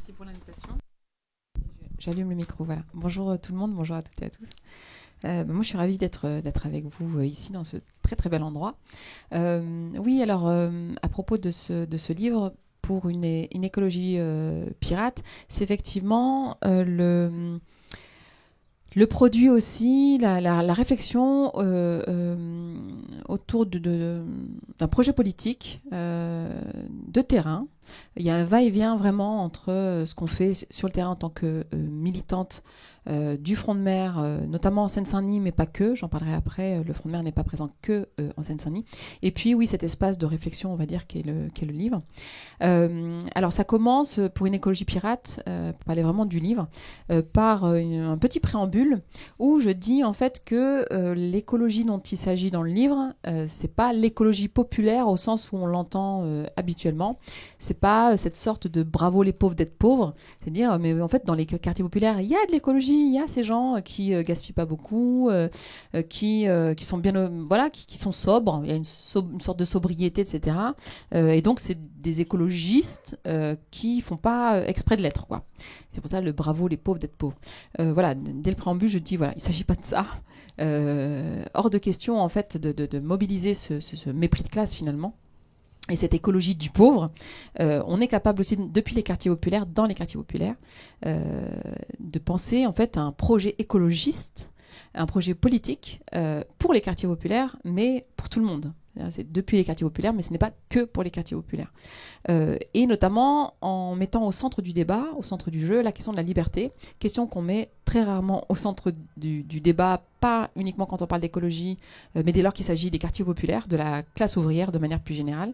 Merci pour l'invitation. J'allume le micro, voilà. Bonjour tout le monde, bonjour à toutes et à tous. Moi, je suis ravie d'être avec vous ici dans ce très très bel endroit. Oui, alors à propos de ce livre, pour une écologie pirate, c'est effectivement le produit aussi, la réflexion autour d'un projet politique de terrain. Il y a un va-et-vient vraiment entre ce qu'on fait sur le terrain en tant que militante du front de mer, notamment en Seine-Saint-Denis, mais pas que, j'en parlerai après, le front de mer n'est pas présent que en Seine-Saint-Denis. Et puis oui, cet espace de réflexion, on va dire, qu'est le livre. Alors ça commence pour une écologie pirate, pour parler vraiment du livre, par un petit préambule où je dis en fait que l'écologie dont il s'agit dans le livre, c'est pas l'écologie populaire au sens où on l'entend habituellement. C'est pas cette sorte de bravo les pauvres d'être pauvres, c'est-à-dire mais en fait dans les quartiers populaires il y a de l'écologie, il y a ces gens qui gaspillent pas beaucoup, qui sont bien voilà, qui sont sobres, il y a une sorte de sobriété, etc. Et donc c'est des écologistes qui font pas exprès de l'être, quoi. C'est pour ça le bravo les pauvres d'être pauvres. Voilà, dès le préambule je dis voilà, il s'agit pas de ça. Hors de question en fait de mobiliser ce mépris de classe finalement. Et cette écologie du pauvre, on est capable aussi, depuis les quartiers populaires, dans les quartiers populaires, de penser en fait à un projet écologiste, un projet politique pour les quartiers populaires, mais pour tout le monde. C'est depuis les quartiers populaires, mais ce n'est pas que pour les quartiers populaires. Et notamment en mettant au centre du débat, au centre du jeu, la question de la liberté, question qu'on met très rarement au centre du débat, pas uniquement quand on parle d'écologie, mais dès lors qu'il s'agit des quartiers populaires, de la classe ouvrière de manière plus générale,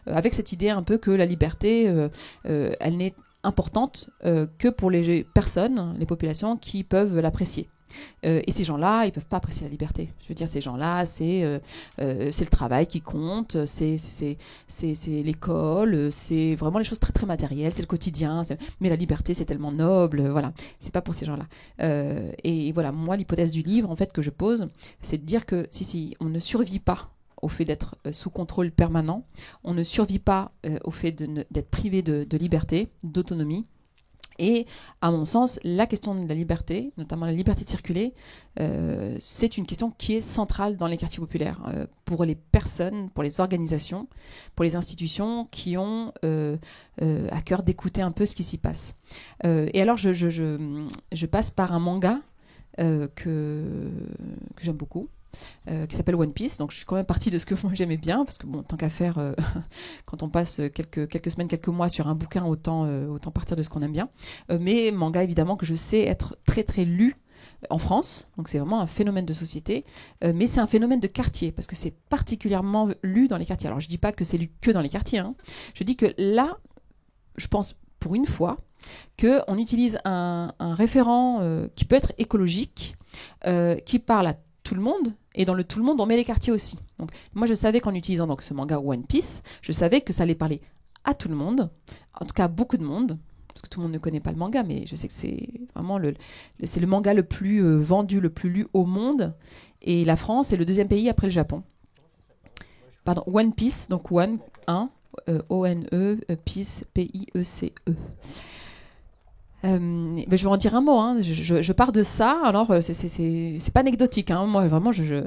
avec cette idée un peu que la liberté, elle n'est importante que pour les personnes, les populations qui peuvent l'apprécier. Et ces gens-là, ils peuvent pas apprécier la liberté. Je veux dire, ces gens-là, c'est le travail qui compte, c'est l'école, c'est vraiment les choses très très matérielles, c'est le quotidien. Mais la liberté, c'est tellement noble, voilà. C'est pas pour ces gens-là. Et voilà, moi, l'hypothèse du livre, en fait, que je pose, c'est de dire que si on ne survit pas au fait d'être sous contrôle permanent, on ne survit pas au fait d'être privé de liberté, d'autonomie. Et à mon sens, la question de la liberté, notamment la liberté de circuler, c'est une question qui est centrale dans les quartiers populaires, pour les personnes, pour les organisations, pour les institutions qui ont à cœur d'écouter un peu ce qui s'y passe. Et alors je passe par un manga que j'aime beaucoup, qui s'appelle One Piece. Donc je suis quand même partie de ce que moi j'aimais bien, parce que bon, tant qu'à faire, quand on passe quelques semaines, quelques mois sur un bouquin, autant partir de ce qu'on aime bien. Mais manga évidemment que je sais être très très lu en France, donc c'est vraiment un phénomène de société, mais c'est un phénomène de quartier, parce que c'est particulièrement lu dans les quartiers. Alors je dis pas que c'est lu que dans les quartiers, hein. Je dis que là, je pense pour une fois, qu'on utilise un référent qui peut être écologique, qui parle à tout le monde, et dans le tout le monde, on met les quartiers aussi. Donc, moi, je savais qu'en utilisant donc, ce manga One Piece, je savais que ça allait parler à tout le monde, en tout cas à beaucoup de monde, parce que tout le monde ne connaît pas le manga, mais je sais que c'est vraiment c'est le manga le plus vendu, le plus lu au monde, et la France est le deuxième pays après le Japon. Pardon, One Piece, donc One, 1, O-N-E, Piece, P-I-E-C-E. Je vais en dire un mot, hein. Je pars de ça. Alors c'est pas anecdotique, hein. Moi vraiment j'ai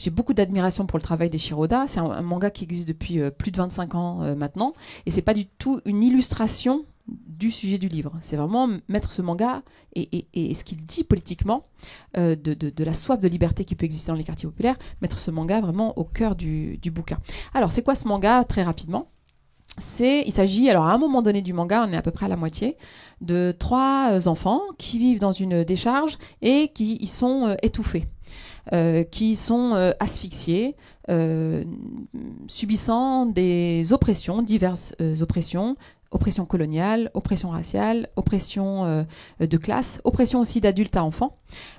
beaucoup d'admiration pour le travail des Shiroda. C'est un manga qui existe depuis plus de 25 ans maintenant, et c'est pas du tout une illustration du sujet du livre. C'est vraiment mettre ce manga et ce qu'il dit politiquement de la soif de liberté qui peut exister dans les quartiers populaires, mettre ce manga vraiment au cœur du bouquin. Alors c'est quoi ce manga, très rapidement? Il s'agit, alors à un moment donné du manga, on est à peu près à la moitié, de 3 enfants qui vivent dans une décharge et qui y sont étouffés, qui sont asphyxiés, subissant des oppressions, diverses oppressions, oppression coloniale, oppression raciale, oppression de classe, oppression aussi d'adultes à enfants.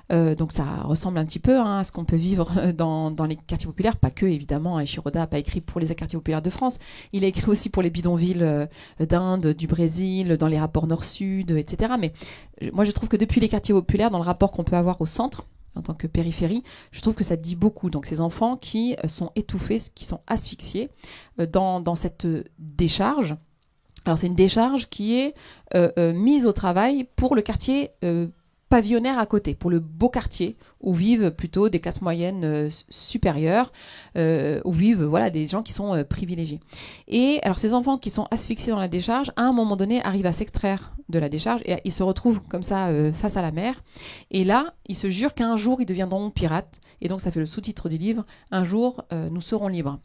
Donc ça ressemble un petit peu à ce qu'on peut vivre dans les quartiers populaires, pas que évidemment. Shiroda n'a pas écrit pour les quartiers populaires de France, il a écrit aussi pour les bidonvilles d'Inde, du Brésil, dans les rapports nord-sud, etc. Mais moi je trouve que depuis les quartiers populaires, dans le rapport qu'on peut avoir au centre, en tant que périphérie, je trouve que ça dit beaucoup. Donc ces enfants qui sont étouffés, qui sont asphyxiés dans cette décharge, Alors c'est une décharge qui est mise au travail pour le quartier pavillonnaire à côté, pour le beau quartier où vivent plutôt des classes moyennes supérieures, où vivent voilà, des gens qui sont privilégiés. Et alors ces enfants qui sont asphyxiés dans la décharge, à un moment donné, arrivent à s'extraire de la décharge et ils se retrouvent comme ça face à la mer. Et là, ils se jurent qu'un jour, ils deviendront pirates. Et donc ça fait le sous-titre du livre, Un jour, nous serons libres.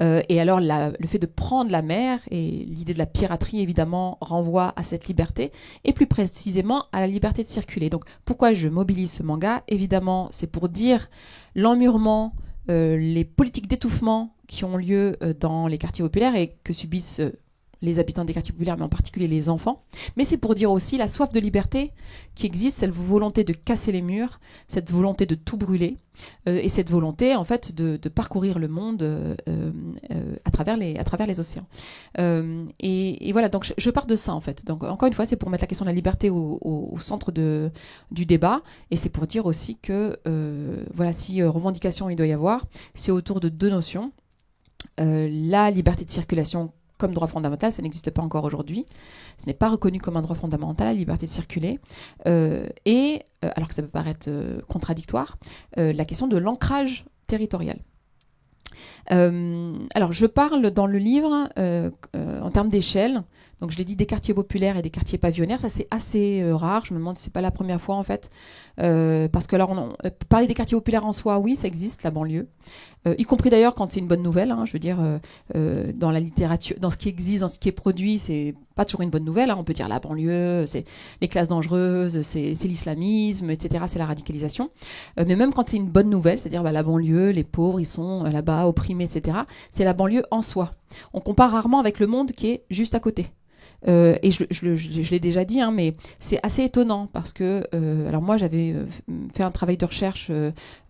Et alors le fait de prendre la mer et l'idée de la piraterie évidemment renvoie à cette liberté et plus précisément à la liberté de circuler. Donc pourquoi je mobilise ce manga? Évidemment c'est pour dire l'emmurement, les politiques d'étouffement qui ont lieu dans les quartiers populaires et que subissent les habitants des quartiers populaires, mais en particulier les enfants. Mais c'est pour dire aussi la soif de liberté qui existe, cette volonté de casser les murs, cette volonté de tout brûler, et cette volonté en fait de parcourir le monde à travers les océans. Et voilà, donc je pars de ça en fait. Donc encore une fois, c'est pour mettre la question de la liberté au centre du débat, et c'est pour dire aussi que voilà, si revendication il doit y avoir, c'est autour de deux notions. La liberté de circulation comme droit fondamental, ça n'existe pas encore aujourd'hui. Ce n'est pas reconnu comme un droit fondamental, la liberté de circuler. Alors que ça peut paraître contradictoire, la question de l'ancrage territorial. Alors, je parle dans le livre en termes d'échelle. Donc, je l'ai dit, des quartiers populaires et des quartiers pavillonnaires. Ça, c'est assez rare. Je me demande si c'est pas la première fois, en fait. Parce que, alors, parler des quartiers populaires en soi, oui, ça existe, la banlieue. Y compris d'ailleurs quand c'est une bonne nouvelle. Hein, je veux dire, dans la littérature, dans ce qui existe, dans ce qui est produit, c'est pas toujours une bonne nouvelle. Hein. On peut dire la banlieue, c'est les classes dangereuses, c'est l'islamisme, etc. C'est la radicalisation. Mais même quand c'est une bonne nouvelle, c'est-à-dire la banlieue, les pauvres, ils sont là-bas, opprimés, etc. C'est la banlieue en soi. On compare rarement avec le monde qui est juste à côté. Et je l'ai déjà dit, hein, mais c'est assez étonnant parce que, alors moi j'avais fait un travail de recherche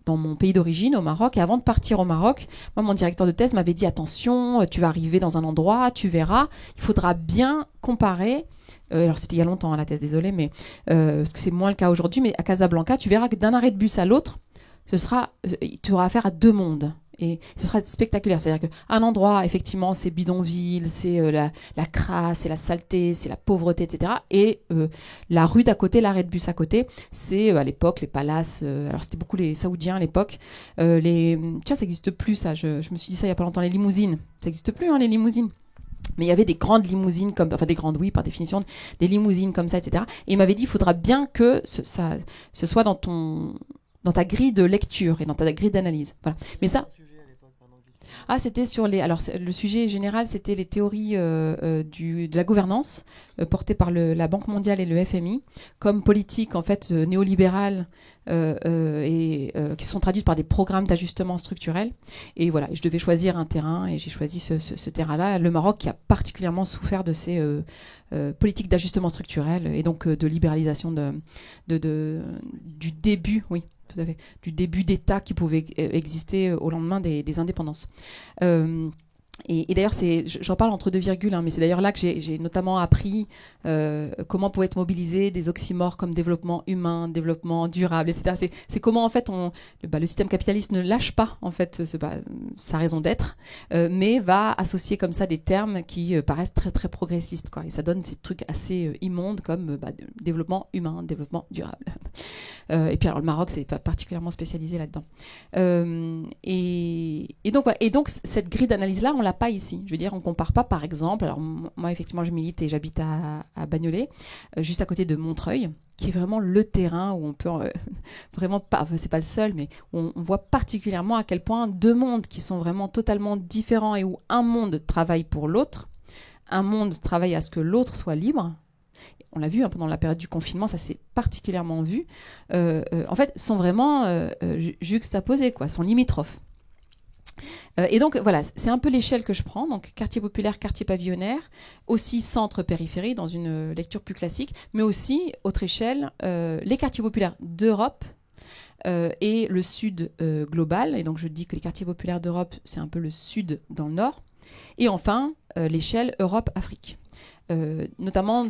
dans mon pays d'origine, au Maroc, et avant de partir au Maroc, moi mon directeur de thèse m'avait dit attention, tu vas arriver dans un endroit, tu verras, il faudra bien comparer. Alors c'était il y a longtemps, hein, la thèse, désolée, mais parce que c'est moins le cas aujourd'hui, mais à Casablanca, tu verras que d'un arrêt de bus à l'autre, tu auras affaire à deux mondes. Et ce sera spectaculaire. C'est-à-dire qu'un endroit, effectivement, c'est bidonville, c'est la crasse, c'est la saleté, c'est la pauvreté, etc. Et la rue d'à côté, l'arrêt de bus à côté, c'est à l'époque les palaces. Alors c'était beaucoup les Saoudiens à l'époque. Tiens, ça n'existe plus, ça. Je me suis dit ça il n'y a pas longtemps. Les limousines, ça n'existe plus, hein, les limousines. Mais il y avait des grandes limousines, enfin des grandes, oui, par définition, des limousines comme ça, etc. Et il m'avait dit, il faudra bien que ce soit dans ta grille de lecture et dans ta grille d'analyse. Voilà. Mais ça. Ah, c'était sur les. Alors, le sujet général, c'était les théories de la gouvernance portées par la Banque mondiale et le FMI comme politique en fait néolibérale et qui sont traduites par des programmes d'ajustement structurel. Et voilà, je devais choisir un terrain et j'ai choisi ce terrain-là, le Maroc, qui a particulièrement souffert de ces politiques d'ajustement structurel et donc de libéralisation du début, oui. Tout à fait, du début d'État qui pouvait exister au lendemain des indépendances. Et d'ailleurs, j'en parle entre deux virgules, hein, mais c'est d'ailleurs là que j'ai notamment appris comment pouvaient être mobilisés des oxymores comme développement humain, développement durable, etc. C'est comment en fait le système capitaliste ne lâche pas en fait sa raison d'être, mais va associer comme ça des termes qui paraissent très très progressistes, quoi. Et ça donne ces trucs assez immondes comme développement humain, développement durable. Et puis alors le Maroc c'est particulièrement spécialisé là-dedans. Et donc cette grille d'analyse là, on l'a pas ici. Je veux dire, on compare pas, par exemple. Alors moi, effectivement, je milite et j'habite à Bagnolet, juste à côté de Montreuil, qui est vraiment le terrain où on peut vraiment pas. Enfin, c'est pas le seul, mais où on voit particulièrement à quel point deux mondes qui sont vraiment totalement différents et où un monde travaille pour l'autre, un monde travaille à ce que l'autre soit libre. On l'a vu hein, pendant la période du confinement, ça s'est particulièrement vu. En fait, sont vraiment juxtaposés, quoi, sont limitrophes. Et donc voilà, c'est un peu l'échelle que je prends, donc quartier populaire, quartier pavillonnaire, aussi centre-périphérie dans une lecture plus classique, mais aussi, autre échelle, les quartiers populaires d'Europe et le sud global, et donc je dis que les quartiers populaires d'Europe, c'est un peu le sud dans le nord, et enfin l'échelle Europe-Afrique, notamment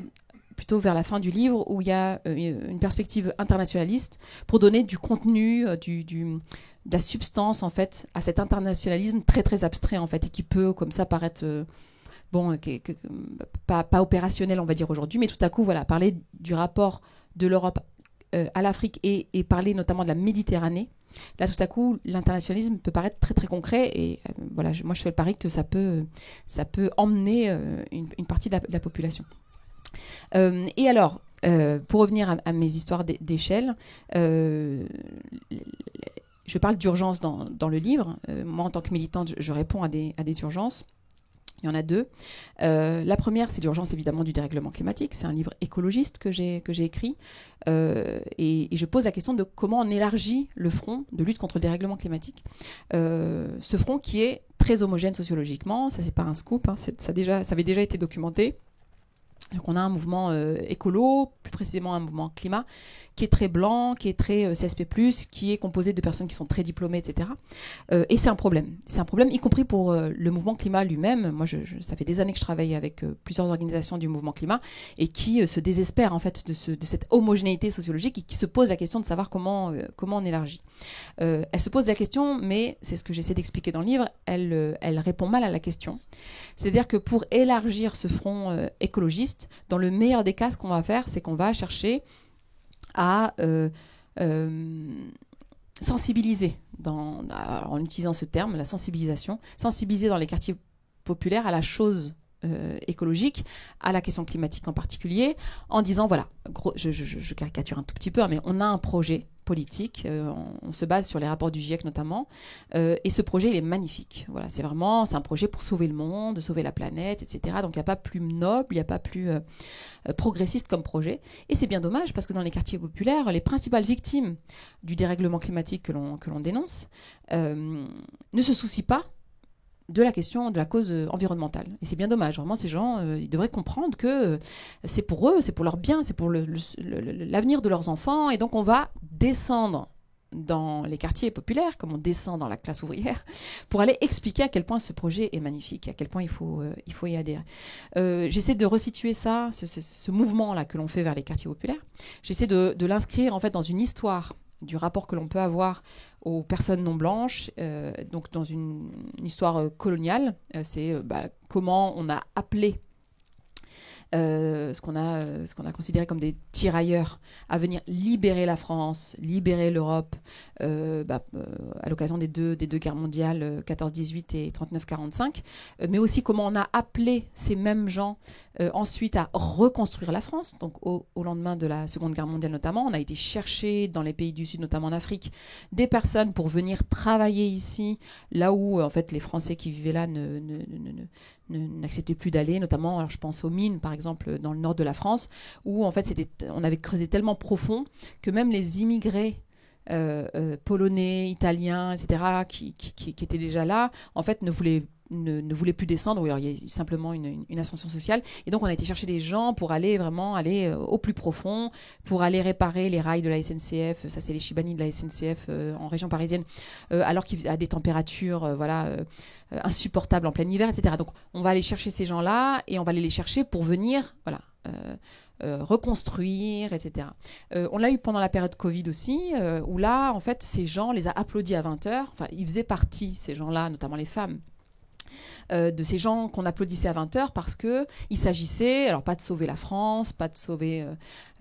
plutôt vers la fin du livre où il y a une perspective internationaliste pour donner du contenu, de la substance en fait à cet internationalisme très très abstrait en fait et qui peut comme ça paraître bon, pas opérationnel, on va dire aujourd'hui, mais tout à coup, voilà, parler du rapport de l'Europe à l'Afrique et parler notamment de la Méditerranée. Là, tout à coup, l'internationalisme peut paraître très très concret et voilà, moi je fais le pari que ça peut emmener une partie de la population. Et alors, pour revenir à mes histoires d'échelle, je parle d'urgence dans le livre. Moi, en tant que militante, je réponds à des urgences. Il y en a deux. La première, c'est l'urgence évidemment du dérèglement climatique. C'est un livre écologiste que j'ai écrit. Et je pose la question de comment on élargit le front de lutte contre le dérèglement climatique. Ce front qui est très homogène sociologiquement, ça c'est pas un scoop, hein, ça avait déjà été documenté. Donc on a un mouvement écolo, plus précisément un mouvement climat, qui est très blanc, qui est très CSP+, qui est composé de personnes qui sont très diplômées, etc. Et c'est un problème. C'est un problème, y compris pour le mouvement climat lui-même. Moi, ça fait des années que je travaille avec plusieurs organisations du mouvement climat et qui se désespèrent en fait de cette homogénéité sociologique et qui se posent la question de savoir comment on élargit. Elle se pose la question, mais c'est ce que j'essaie d'expliquer dans le livre, elle répond mal à la question. C'est-à-dire que pour élargir ce front écologiste, dans le meilleur des cas, ce qu'on va faire, c'est qu'on va chercher à sensibiliser, en utilisant ce terme, la sensibilisation, sensibiliser dans les quartiers populaires à la chose écologique, à la question climatique en particulier, en disant, voilà, je caricature un tout petit peu, hein, mais on a un projet politique, on se base sur les rapports du GIEC notamment, et ce projet il est magnifique. Voilà, c'est un projet pour sauver le monde, sauver la planète, etc. Donc il n'y a pas plus noble, il n'y a pas plus progressiste comme projet. Et c'est bien dommage parce que dans les quartiers populaires, les principales victimes du dérèglement climatique que l'on dénonce ne se soucient pas de la question de la cause environnementale. Et c'est bien dommage. Vraiment, ces gens, ils devraient comprendre que c'est pour eux, c'est pour leur bien, c'est pour l'avenir de leurs enfants. Et donc, on va descendre dans les quartiers populaires, comme on descend dans la classe ouvrière, pour aller expliquer à quel point ce projet est magnifique, à quel point il faut y adhérer. J'essaie de resituer ça, ce mouvement-là que l'on fait vers les quartiers populaires. J'essaie de l'inscrire en fait dans une histoire du rapport que l'on peut avoir aux personnes non blanches, donc dans une histoire coloniale. C'est comment on a appelé ce qu'on a considéré comme des tirailleurs à venir libérer la France, libérer l'Europe à l'occasion des deux guerres mondiales 14-18 et 39-45, mais aussi comment on a appelé ces mêmes gens ensuite à reconstruire la France. Donc au lendemain de la Seconde Guerre mondiale notamment, on a été chercher dans les pays du Sud, notamment en Afrique, des personnes pour venir travailler ici, là où en fait les Français qui vivaient là n'acceptaient plus d'aller, notamment, alors je pense aux mines par exemple dans le nord de la France, où en fait on avait creusé tellement profond que même les immigrés polonais, italiens, etc., qui étaient déjà là, en fait ne voulaient plus descendre, ou alors il y a simplement une ascension sociale. Et donc on a été chercher des gens pour aller au plus profond, pour aller réparer les rails de la SNCF, ça c'est les Chibani de la SNCF en région parisienne, alors qu'il y a des températures insupportables en plein hiver, etc. Donc on va aller chercher ces gens-là et on va aller les chercher pour venir reconstruire, etc. On l'a eu pendant la période Covid aussi, où là, en fait, ces gens, on les a applaudis à 20h. Enfin, ils faisaient partie, ces gens-là, notamment les femmes, de ces gens qu'on applaudissait à 20h parce qu'il s'agissait, alors pas de sauver la France, pas de sauver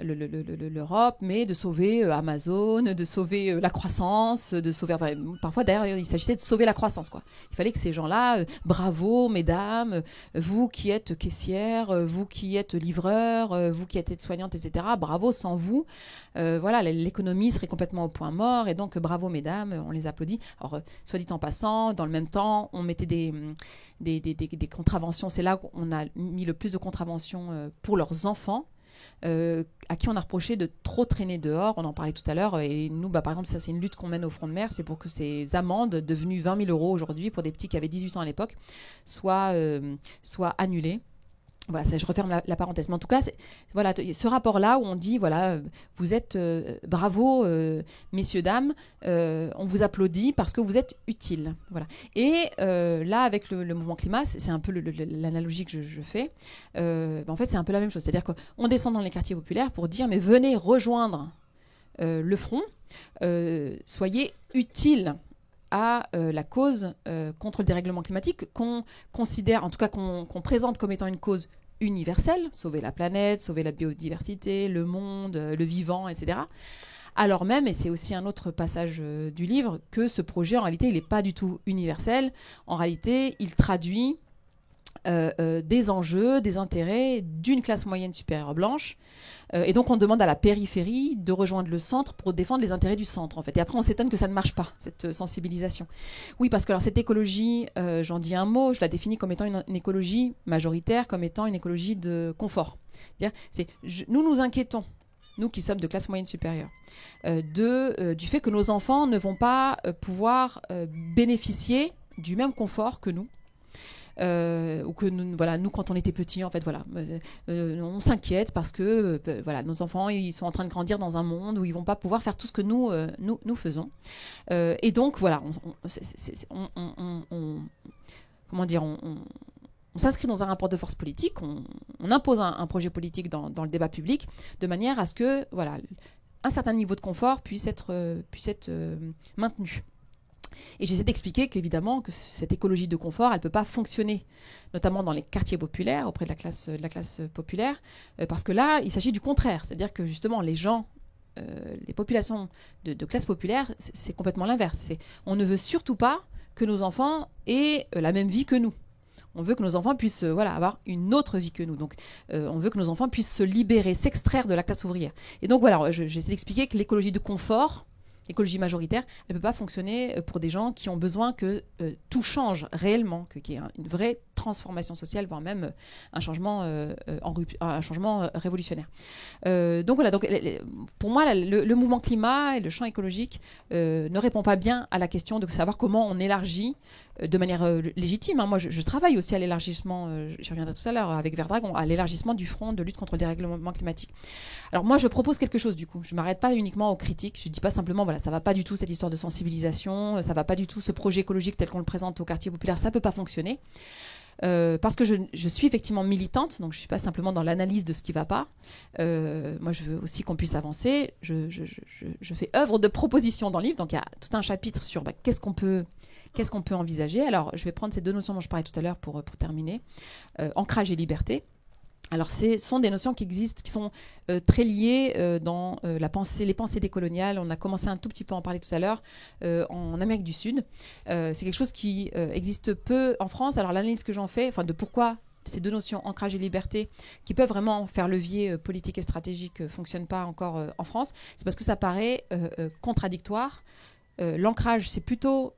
l'Europe, mais de sauver Amazon, de sauver la croissance, de sauver... Enfin, parfois, d'ailleurs, il s'agissait de sauver la croissance, quoi. Il fallait que ces gens-là, bravo, mesdames, vous qui êtes caissière, vous qui êtes livreur, vous qui êtes aide-soignante, etc., bravo, sans vous, l'économie serait complètement au point mort, et donc bravo, mesdames, on les applaudit. Alors, soit dit en passant, dans le même temps, on mettait des contraventions. C'est là qu'on a mis le plus de contraventions pour leurs enfants, à qui on a reproché de trop traîner dehors. On en parlait tout à l'heure. Et nous, par exemple, ça c'est une lutte qu'on mène au front de mer. C'est pour que ces amendes, devenues 20 000 € aujourd'hui, pour des petits qui avaient 18 ans à l'époque, soient annulées. Voilà, je referme la parenthèse. Mais en tout cas, voilà, ce rapport-là où on dit, voilà, vous êtes bravo, messieurs, dames, on vous applaudit parce que vous êtes utiles. Voilà. Et là, avec le mouvement climat, c'est un peu l'analogie que je fais. En fait, c'est un peu la même chose. C'est-à-dire qu'on descend dans les quartiers populaires pour dire, mais venez rejoindre le front, soyez utiles à la cause contre le dérèglement climatique qu'on considère, en tout cas qu'on présente comme étant une cause universelle, sauver la planète, sauver la biodiversité, le monde, le vivant, etc. Alors même, et c'est aussi un autre passage du livre, que ce projet, en réalité, il n'est pas du tout universel. En réalité, il traduit des enjeux, des intérêts d'une classe moyenne supérieure blanche. Et donc, on demande à la périphérie de rejoindre le centre pour défendre les intérêts du centre, en fait. Et après, on s'étonne que ça ne marche pas, cette sensibilisation. Oui, parce que alors, cette écologie, j'en dis un mot, je la définis comme étant une écologie majoritaire, comme étant une écologie de confort. C'est-à-dire, nous nous inquiétons, nous qui sommes de classe moyenne supérieure, du fait que nos enfants ne vont pas pouvoir bénéficier du même confort que nous. Ou que nous, voilà, nous quand on était petits en fait voilà, on s'inquiète parce que voilà, nos enfants ils sont en train de grandir dans un monde où ils vont pas pouvoir faire tout ce que nous faisons, et donc voilà, comment dire, on s'inscrit dans un rapport de force politique, on impose un projet politique dans le débat public de manière à ce que voilà, un certain niveau de confort puisse être maintenu. Et j'essaie d'expliquer qu'évidemment que cette écologie de confort, elle ne peut pas fonctionner, notamment dans les quartiers populaires, auprès de la classe populaire, parce que là, il s'agit du contraire. C'est-à-dire que justement, les gens, les populations de classe populaire, c'est complètement l'inverse. On ne veut surtout pas que nos enfants aient la même vie que nous. On veut que nos enfants puissent avoir une autre vie que nous. Donc, on veut que nos enfants puissent se libérer, s'extraire de la classe ouvrière. Et donc, voilà, j'essaie d'expliquer que l'écologie de confort, l'écologie majoritaire, elle ne peut pas fonctionner pour des gens qui ont besoin que tout change réellement, qu'il y ait une vraie transformation sociale, voire même un changement révolutionnaire. Donc voilà, pour moi, le mouvement climat et le champ écologique ne répond pas bien à la question de savoir comment on élargit de manière légitime. Hein. Moi, je travaille aussi à l'élargissement, je reviendrai tout à l'heure avec Verdragon, à l'élargissement du front de lutte contre le dérèglement climatique. Alors moi, je propose quelque chose du coup. Je ne m'arrête pas uniquement aux critiques. Je ne dis pas simplement, voilà, ça ne va pas du tout cette histoire de sensibilisation, ça ne va pas du tout ce projet écologique tel qu'on le présente au quartier populaire, ça ne peut pas fonctionner. Parce que je suis effectivement militante, donc je ne suis pas simplement dans l'analyse de ce qui ne va pas. Moi, je veux aussi qu'on puisse avancer. Je fais œuvre de proposition dans le livre, donc il y a tout un chapitre sur qu'est-ce qu'on peut envisager. Alors, je vais prendre ces deux notions dont je parlais tout à l'heure pour terminer. Ancrage et liberté. Alors, ce sont des notions qui existent, qui sont très liées dans les pensées décoloniales. On a commencé un tout petit peu à en parler tout à l'heure en Amérique du Sud. C'est quelque chose qui existe peu en France. Alors, l'analyse que j'en fais, de pourquoi ces deux notions, ancrage et liberté, qui peuvent vraiment faire levier politique et stratégique, ne fonctionnent pas encore en France, c'est parce que ça paraît contradictoire. L'ancrage, c'est plutôt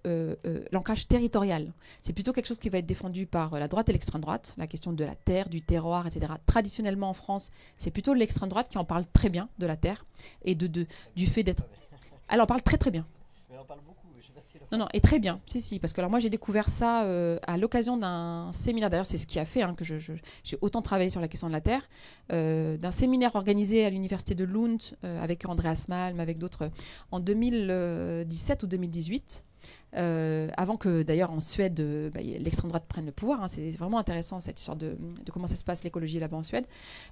l'ancrage territorial. C'est plutôt quelque chose qui va être défendu par la droite et l'extrême droite, la question de la terre, du terroir, etc. Traditionnellement en France, c'est plutôt l'extrême droite qui en parle très bien de la terre et du fait d'être... Elle en parle très très bien. Mais elle en parle beaucoup. Non, et très bien, si, parce que alors moi j'ai découvert ça à l'occasion d'un séminaire, d'ailleurs c'est ce qui a fait que j'ai autant travaillé sur la question de la Terre, d'un séminaire organisé à l'université de Lund avec Andreas Malm, avec d'autres, en 2017 ou 2018, avant que d'ailleurs en Suède l'extrême droite prenne le pouvoir. C'est vraiment intéressant cette histoire de comment ça se passe l'écologie là-bas en Suède.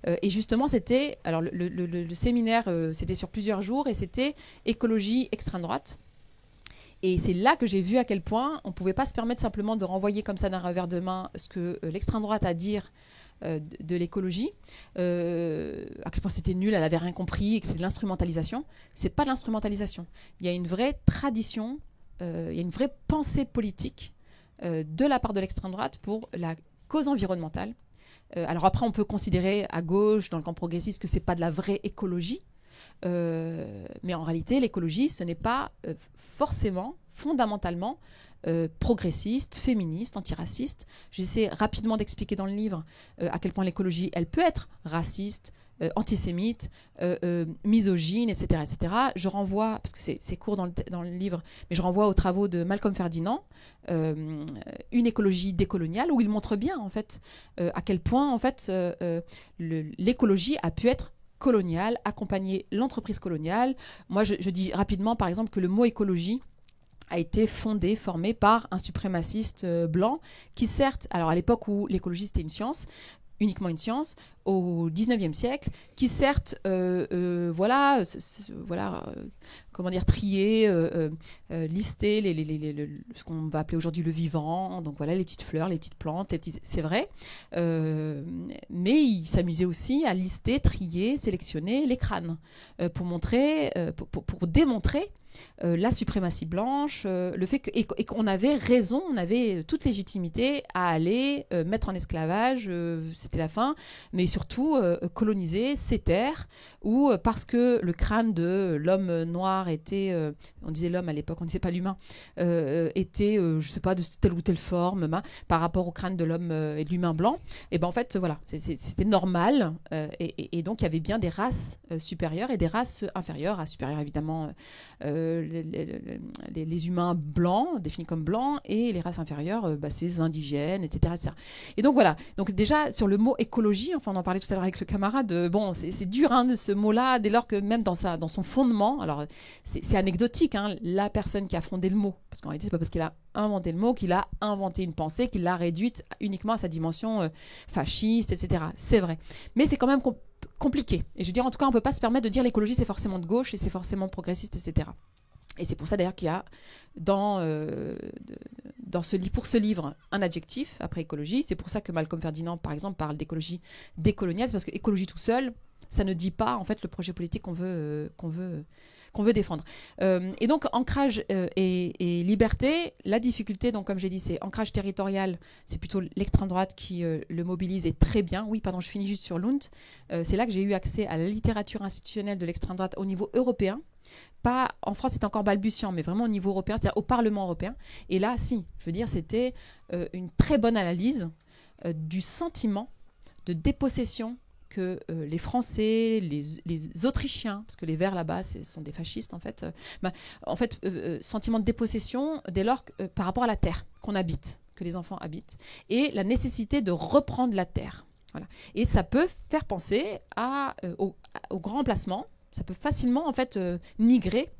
Et justement c'était, alors le séminaire c'était sur plusieurs jours et c'était écologie extrême droite. Et c'est là que j'ai vu à quel point on ne pouvait pas se permettre simplement de renvoyer comme ça d'un revers de main ce que l'extrême droite a à dire de l'écologie, à quel point c'était nul, elle n'avait rien compris et que c'est de l'instrumentalisation. Ce n'est pas de l'instrumentalisation. Il y a une vraie tradition, il y a une vraie pensée politique de la part de l'extrême droite pour la cause environnementale. Alors après, on peut considérer à gauche, dans le camp progressiste, que ce n'est pas de la vraie écologie. Mais en réalité, l'écologie, ce n'est pas forcément, fondamentalement, progressiste, féministe, antiraciste. J'essaie rapidement d'expliquer dans le livre à quel point l'écologie, elle peut être raciste, antisémite, misogyne, etc., etc. Je renvoie, parce que c'est court dans le livre, mais je renvoie aux travaux de Malcolm Ferdinand, une écologie décoloniale, où il montre bien, en fait, à quel point, en fait, l'écologie a pu être coloniale, accompagner l'entreprise coloniale. Moi, je dis rapidement, par exemple, que le mot écologie a été formé par un suprémaciste blanc qui, certes, alors à l'époque où l'écologie c'était une science, uniquement une science, au 19e siècle, qui certes, voilà, comment dire, trier, lister ce qu'on va appeler aujourd'hui le vivant, donc voilà, les petites fleurs, les petites plantes, c'est vrai, mais il s'amusait aussi à lister, trier, sélectionner les crânes, pour montrer, pour démontrer la suprématie blanche, le fait et qu'on avait raison, on avait toute légitimité à aller mettre en esclavage, c'était la fin, mais surtout coloniser ces terres où, parce que le crâne de l'homme noir était, on disait l'homme à l'époque, on ne disait pas l'humain, était, je sais pas, de telle ou telle forme, par rapport au crâne de l'homme et de l'humain blanc, et ben en fait, voilà, c'était normal, et donc il y avait bien des races supérieures et des races inférieures, races supérieures évidemment, les humains blancs, définis comme blancs, et les races inférieures, c'est les indigènes, etc., etc. Et donc voilà, donc déjà sur le mot écologie, enfin on en parlait tout à l'heure avec le camarade, bon c'est dur hein, ce mot-là, dès lors que même dans son fondement, alors c'est anecdotique, hein, la personne qui a fondé le mot, parce qu'en réalité c'est pas parce qu'il a inventé le mot qu'il a inventé une pensée, qu'il l'a réduite uniquement à sa dimension fasciste, etc. C'est vrai, mais c'est quand même compliqué. Et je veux dire, en tout cas, on ne peut pas se permettre de dire l'écologie c'est forcément de gauche et c'est forcément progressiste, etc. Et c'est pour ça d'ailleurs qu'il y a pour ce livre un adjectif après écologie. C'est pour ça que Malcolm Ferdinand, par exemple, parle d'écologie décoloniale, c'est parce que écologie tout seul, ça ne dit pas en fait le projet politique qu'on veut défendre. Et donc ancrage et liberté, la difficulté, donc comme j'ai dit, c'est ancrage territorial, c'est plutôt l'extrême droite qui le mobilise et très bien. Oui, pardon, je finis juste sur Lund. C'est là que j'ai eu accès à la littérature institutionnelle de l'extrême droite au niveau européen. Pas en France, c'est encore balbutiant, mais vraiment au niveau européen, c'est-à-dire au Parlement européen. Et là, si, je veux dire, c'était une très bonne analyse du sentiment de dépossession que les Français, les Autrichiens, parce que les Verts là-bas, ce sont des fascistes en fait, sentiment de dépossession dès lors par rapport à la terre qu'on habite, que les enfants habitent, et la nécessité de reprendre la terre. Voilà. Et ça peut faire penser au grand emplacement. Ça peut facilement en fait migrer,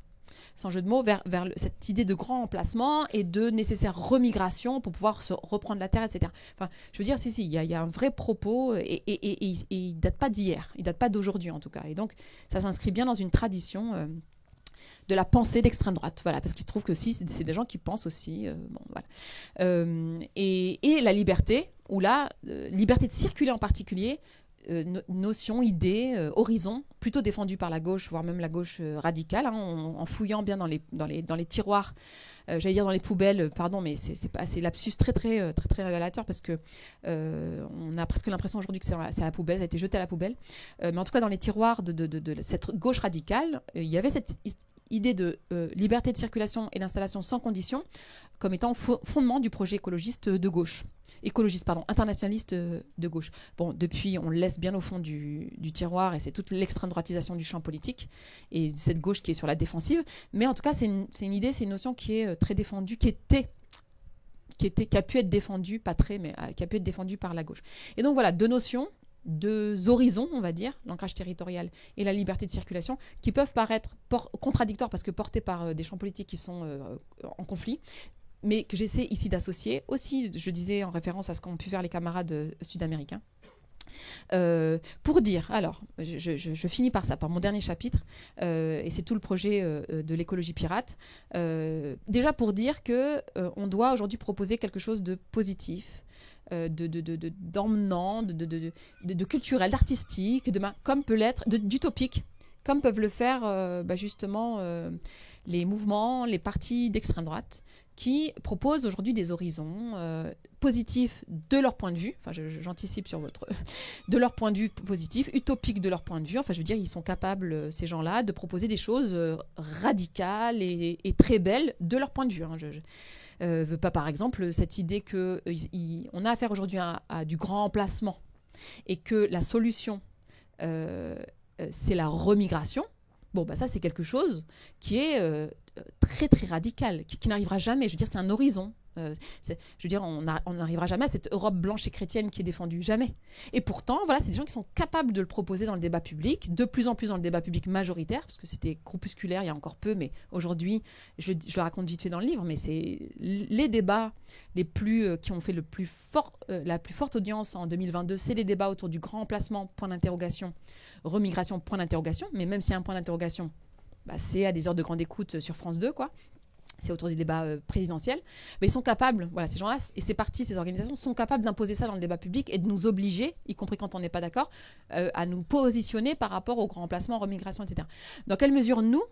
sans jeu de mots, vers cette idée de grand emplacement et de nécessaire remigration pour pouvoir se reprendre la terre, etc. Enfin, je veux dire, si, il y a un vrai propos et il date pas d'hier, il date pas d'aujourd'hui en tout cas. Et donc, ça s'inscrit bien dans une tradition de la pensée d'extrême droite, voilà, parce qu'il se trouve que si, c'est des gens qui pensent aussi, bon, voilà. Et la liberté, ou la liberté de circuler en particulier, notion, idée, horizon, plutôt défendue par la gauche, voire même la gauche radicale, hein, en fouillant bien dans les tiroirs, j'allais dire dans les poubelles, pardon, mais c'est lapsus très révélateur parce que on a presque l'impression aujourd'hui que c'est à la poubelle, ça a été jeté à la poubelle, mais en tout cas dans les tiroirs de cette gauche radicale, il y avait cette idée de liberté de circulation et d'installation sans condition comme étant fondement du projet internationaliste de gauche. Bon, depuis, on le laisse bien au fond du tiroir et c'est toute l'extrême droitisation du champ politique et de cette gauche qui est sur la défensive. Mais en tout cas, c'est une idée, c'est une notion qui est très défendue, qui a pu être défendue, pas très, mais qui a pu être défendue par la gauche. Et donc voilà, deux notions, deux horizons, on va dire, l'ancrage territorial et la liberté de circulation, qui peuvent paraître contradictoires parce que portés par des champs politiques qui sont en conflit, mais que j'essaie ici d'associer aussi, je disais en référence à ce qu'ont pu faire les camarades sud-américains. Pour dire, alors, je finis par ça, par mon dernier chapitre, et c'est tout le projet de l'écologie pirate. Déjà pour dire que on doit aujourd'hui proposer quelque chose de positif, d'emmenant, de culturel, d'artistique, comme peut l'être, d'utopique, comme peuvent le faire justement les mouvements, les partis d'extrême droite, qui proposent aujourd'hui des horizons positifs de leur point de vue, enfin j'anticipe sur de leur point de vue positif, utopiques de leur point de vue, enfin je veux dire ils sont capables, ces gens-là, de proposer des choses radicales et très belles de leur point de vue. Pas par exemple cette idée qu'on a affaire aujourd'hui à du grand emplacement et que la solution c'est la remigration. Bon, ça c'est quelque chose qui est très radical, qui n'arrivera jamais. Je veux dire, c'est un horizon. Je veux dire, on n'arrivera jamais à cette Europe blanche et chrétienne qui est défendue, jamais. Et pourtant, voilà, c'est des gens qui sont capables de le proposer dans le débat public, de plus en plus dans le débat public majoritaire, parce que c'était groupusculaire il y a encore peu, mais aujourd'hui, je le raconte vite fait dans le livre, mais c'est les débats qui ont fait la plus forte audience en 2022, c'est les débats autour du grand emplacement, point d'interrogation, remigration, point d'interrogation, mais même s'il y a un point d'interrogation, c'est à des heures de grande écoute sur France 2, quoi. C'est autour des débats présidentiels. Mais ils sont capables, voilà, ces gens-là, et ces partis, ces organisations, sont capables d'imposer ça dans le débat public et de nous obliger, y compris quand on n'est pas d'accord, à nous positionner par rapport au grand emplacement, remigration, etc. Dans quelle mesure nous,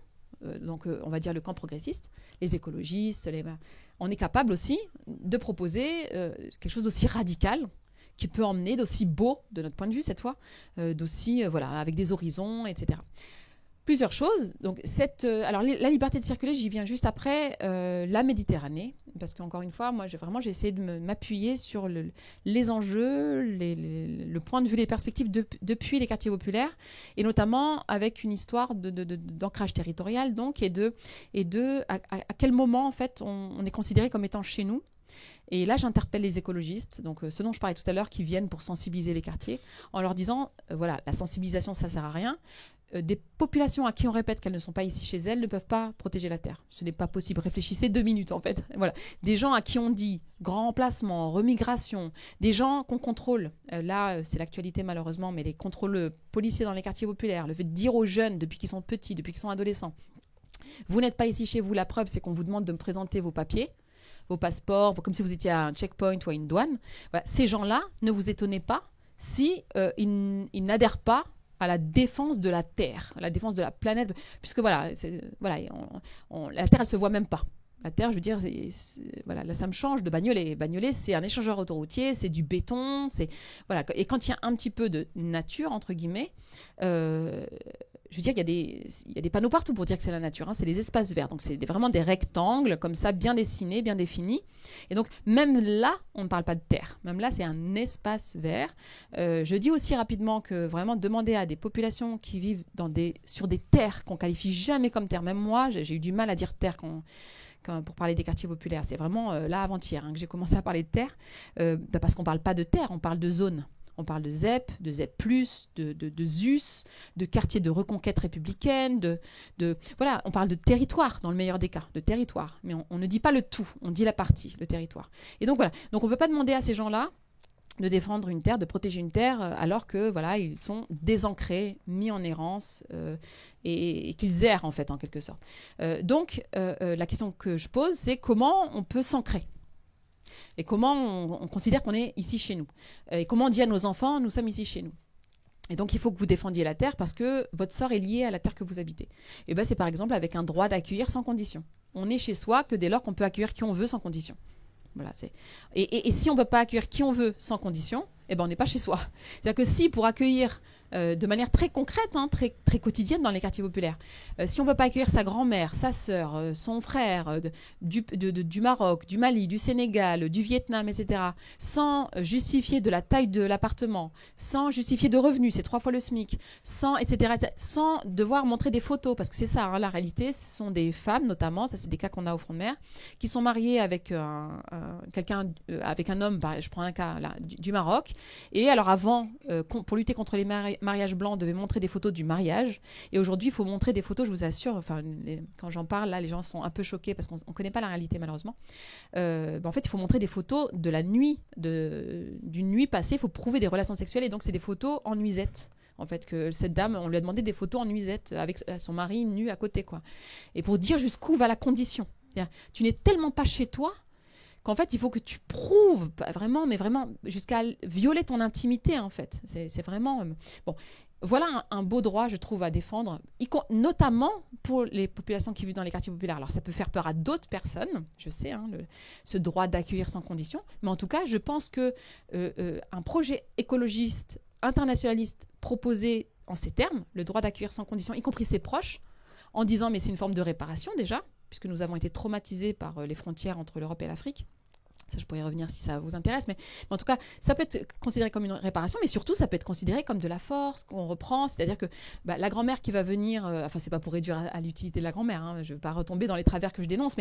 on va dire le camp progressiste, les écologistes, on est capable aussi de proposer quelque chose d'aussi radical, qui peut emmener d'aussi beau, de notre point de vue cette fois, d'aussi, avec des horizons, etc. Plusieurs choses. Donc, alors, la liberté de circuler, j'y viens juste après la Méditerranée, parce qu'encore une fois, moi, j'ai essayé de m'appuyer sur les enjeux, le point de vue, les perspectives depuis les quartiers populaires, et notamment avec une histoire d'ancrage territorial, donc, et à quel moment, en fait, on est considéré comme étant chez nous. Et là, j'interpelle les écologistes, donc ceux dont je parlais tout à l'heure, qui viennent pour sensibiliser les quartiers, en leur disant, la sensibilisation, ça sert à rien. Des populations à qui on répète qu'elles ne sont pas ici chez elles ne peuvent pas protéger la terre. Ce n'est pas possible. Réfléchissez 2 minutes, en fait. Voilà. Des gens à qui on dit grand emplacement, remigration, des gens qu'on contrôle. Là, c'est l'actualité malheureusement, mais les contrôles policiers dans les quartiers populaires, le fait de dire aux jeunes depuis qu'ils sont petits, depuis qu'ils sont adolescents, vous n'êtes pas ici chez vous, la preuve, c'est qu'on vous demande de me présenter vos papiers, vos passeports, comme si vous étiez à un checkpoint ou à une douane. Voilà. Ces gens-là, ne vous étonnez pas si ils n'adhèrent pas à la défense de la Terre, à la défense de la planète, puisque la Terre, elle se voit même pas. La Terre, je veux dire, là, ça me change de Bagnolet. Bagnolet, c'est un échangeur autoroutier, c'est du béton, et quand il y a un petit peu de nature, entre guillemets, je veux dire, il y a des panneaux partout pour dire que c'est la nature. Hein. C'est des espaces verts. Donc, c'est vraiment des rectangles, comme ça, bien dessinés, bien définis. Et donc, même là, on ne parle pas de terre. Même là, c'est un espace vert. Je dis aussi rapidement que vraiment demander à des populations qui vivent sur des terres qu'on qualifie jamais comme terre. Même moi, j'ai eu du mal à dire terre pour parler des quartiers populaires. C'est vraiment là, avant-hier, que j'ai commencé à parler de terre. Parce qu'on ne parle pas de terre, on parle de zone. On parle de ZEP, de ZEP+, de ZUS, de quartiers de reconquête républicaine, on parle de territoire dans le meilleur des cas, de territoire. Mais on ne dit pas le tout, on dit la partie, le territoire. Et donc voilà, donc on ne peut pas demander à ces gens-là de défendre une terre, de protéger une terre, alors que ils sont désancrés, mis en errance et qu'ils errent en fait en quelque sorte. Donc la question que je pose, c'est comment on peut s'ancrer ? Et comment on considère qu'on est ici chez nous. Et comment on dit à nos enfants, nous sommes ici chez nous. Et donc, il faut que vous défendiez la terre parce que votre sort est lié à la terre que vous habitez. Et c'est par exemple avec un droit d'accueillir sans condition. On est chez soi que dès lors qu'on peut accueillir qui on veut sans condition. Voilà, et si on ne peut pas accueillir qui on veut sans condition, on n'est pas chez soi. C'est-à-dire que si pour accueillir de manière très concrète, très, très quotidienne dans les quartiers populaires, si on ne peut pas accueillir sa grand-mère, sa sœur, son frère du Maroc, du Mali, du Sénégal, du Vietnam, etc., sans justifier de la taille de l'appartement, sans justifier de revenus, c'est 3 fois le SMIC, etc., sans devoir montrer des photos, parce que c'est ça, la réalité, ce sont des femmes notamment, ça c'est des cas qu'on a au front de mer, qui sont mariées avec avec un homme, je prends un cas là, du Maroc, et alors avant, pour lutter contre les mariage blanc, on devait montrer des photos du mariage. Et aujourd'hui, il faut montrer des photos, je vous assure, quand j'en parle, là, les gens sont un peu choqués parce qu'on ne connaît pas la réalité, malheureusement. En fait, il faut montrer des photos de la nuit, d'une nuit passée. Il faut prouver des relations sexuelles. Et donc, c'est des photos en nuisette. En fait, que cette dame, on lui a demandé des photos en nuisette avec son mari nu à côté, quoi. Et pour dire jusqu'où va la condition. Tu n'es tellement pas chez toi qu'en fait, il faut que tu prouves vraiment, mais vraiment, jusqu'à violer ton intimité, en fait. C'est vraiment... Bon, voilà un beau droit, je trouve, à défendre, notamment pour les populations qui vivent dans les quartiers populaires. Alors, ça peut faire peur à d'autres personnes, je sais, ce droit d'accueillir sans condition, mais en tout cas, je pense que un projet écologiste, internationaliste, proposé en ces termes, le droit d'accueillir sans condition, y compris ses proches, en disant, mais c'est une forme de réparation, déjà, puisque nous avons été traumatisés par les frontières entre l'Europe et l'Afrique, Ça, je pourrais y revenir si ça vous intéresse. Mais en tout cas, ça peut être considéré comme une réparation, mais surtout, ça peut être considéré comme de la force qu'on reprend. C'est-à-dire que la grand-mère qui va venir, enfin, c'est pas pour réduire à l'utilité de la grand-mère, hein, je ne veux pas retomber dans les travers que je dénonce,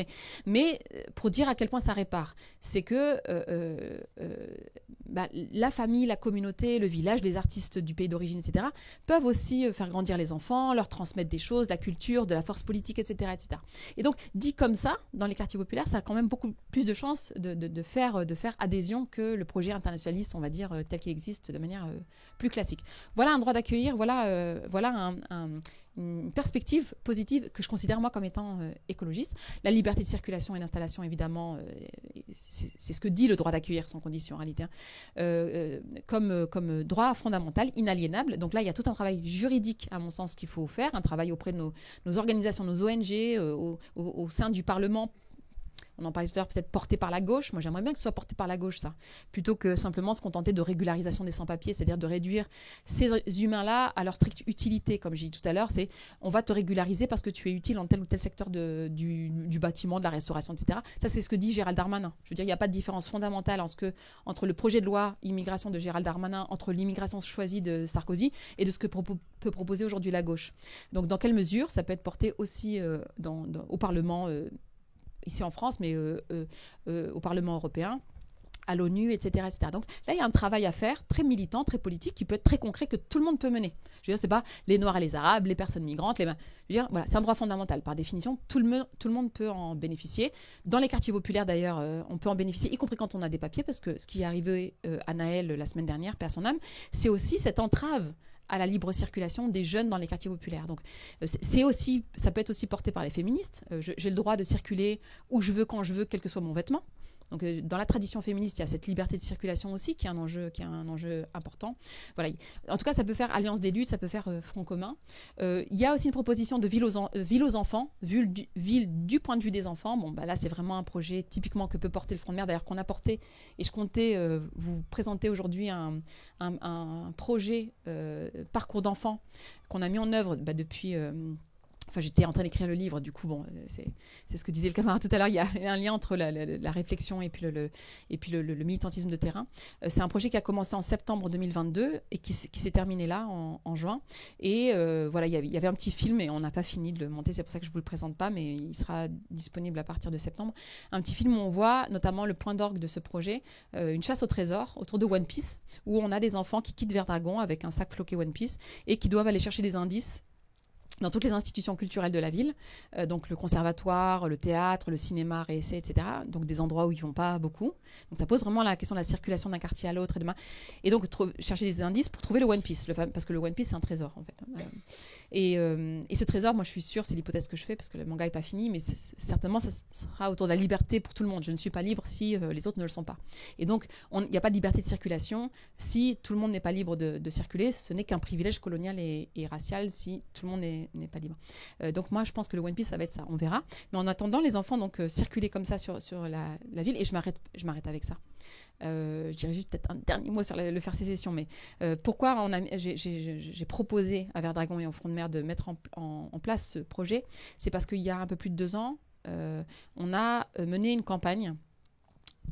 mais pour dire à quel point ça répare. C'est que la famille, la communauté, le village, les artistes du pays d'origine, etc., peuvent aussi faire grandir les enfants, leur transmettre des choses, de la culture, de la force politique, etc., etc. Et donc, dit comme ça, dans les quartiers populaires, ça a quand même beaucoup plus de chances de faire adhésion que le projet internationaliste, on va dire, tel qu'il existe de manière plus classique. Voilà un droit d'accueillir, voilà une perspective positive que je considère moi comme étant écologiste. La liberté de circulation et d'installation, évidemment, c'est ce que dit le droit d'accueillir sans condition en réalité, hein, comme droit fondamental, inaliénable. Donc là, il y a tout un travail juridique, à mon sens, qu'il faut faire, un travail auprès de nos organisations, nos ONG, au sein du Parlement. On en parlait tout à l'heure, peut-être porté par la gauche. Moi, j'aimerais bien que ce soit porté par la gauche, ça. Plutôt que simplement se contenter de régularisation des sans-papiers, c'est-à-dire de réduire ces humains-là à leur stricte utilité. Comme j'ai dit tout à l'heure, c'est on va te régulariser parce que tu es utile dans tel ou tel secteur du bâtiment, de la restauration, etc. Ça, c'est ce que dit Gérald Darmanin. Je veux dire, il n'y a pas de différence fondamentale entre le projet de loi immigration de Gérald Darmanin, entre l'immigration choisie de Sarkozy et de ce que peut proposer aujourd'hui la gauche. Donc, dans quelle mesure ça peut être porté aussi au Parlement ici en France, mais au Parlement européen, à l'ONU, etc., etc. Donc là, il y a un travail à faire, très militant, très politique, qui peut être très concret, que tout le monde peut mener. Je veux dire, c'est pas les Noirs et les Arabes, les personnes migrantes, je veux dire, voilà, c'est un droit fondamental. Par définition, tout le monde peut en bénéficier. Dans les quartiers populaires, d'ailleurs, on peut en bénéficier, y compris quand on a des papiers, parce que ce qui est arrivé à Naël la semaine dernière, paix à son âme, c'est aussi cette entrave à la libre circulation des jeunes dans les quartiers populaires. Donc, ça peut être aussi porté par les féministes. J'ai le droit de circuler où je veux, quand je veux, quel que soit mon vêtement. Donc, dans la tradition féministe, il y a cette liberté de circulation aussi, qui est un enjeu important. Voilà. En tout cas, ça peut faire alliance des luttes, ça peut faire front commun. Il y a aussi une proposition de ville aux enfants, ville du point de vue des enfants. Bon, là, c'est vraiment un projet typiquement que peut porter le Front de Mer, d'ailleurs qu'on a porté. Et je comptais vous présenter aujourd'hui un projet parcours d'enfants qu'on a mis en œuvre depuis... Enfin, j'étais en train d'écrire le livre, du coup, bon, c'est ce que disait le camarade tout à l'heure. Il y a un lien entre la réflexion et puis le militantisme de terrain. C'est un projet qui a commencé en septembre 2022 et qui s'est terminé là, en juin. Et voilà, il y avait un petit film et on n'a pas fini de le monter. C'est pour ça que je ne vous le présente pas, mais il sera disponible à partir de septembre. Un petit film où on voit notamment le point d'orgue de ce projet, une chasse au trésor autour de One Piece, où on a des enfants qui quittent Verdragon avec un sac floqué One Piece et qui doivent aller chercher des indices dans toutes les institutions culturelles de la ville, donc le conservatoire, le théâtre, le cinéma, réessai, etc. Donc des endroits où ils ne vont pas beaucoup. Donc ça pose vraiment la question de la circulation d'un quartier à l'autre. Et donc chercher des indices pour trouver le One Piece, parce que le One Piece c'est un trésor en fait. Et ce trésor, moi je suis sûre, c'est l'hypothèse que je fais parce que le manga n'est pas fini, mais certainement ça sera autour de la liberté pour tout le monde. Je ne suis pas libre si les autres ne le sont pas. Et donc il n'y a pas de liberté de circulation si tout le monde n'est pas libre de circuler. Ce n'est qu'un privilège colonial et racial si tout le monde n'est pas libre. Donc moi je pense que le One Piece ça va être ça, on verra. Mais en attendant, les enfants donc circuler comme ça sur la ville, et je m'arrête avec ça. Je dirais juste peut-être un dernier mot sur le faire sécession, mais pourquoi j'ai proposé à Verdragon et au Front de Mer de mettre en place ce projet, c'est parce qu'il y a un peu plus de 2 ans, on a mené une campagne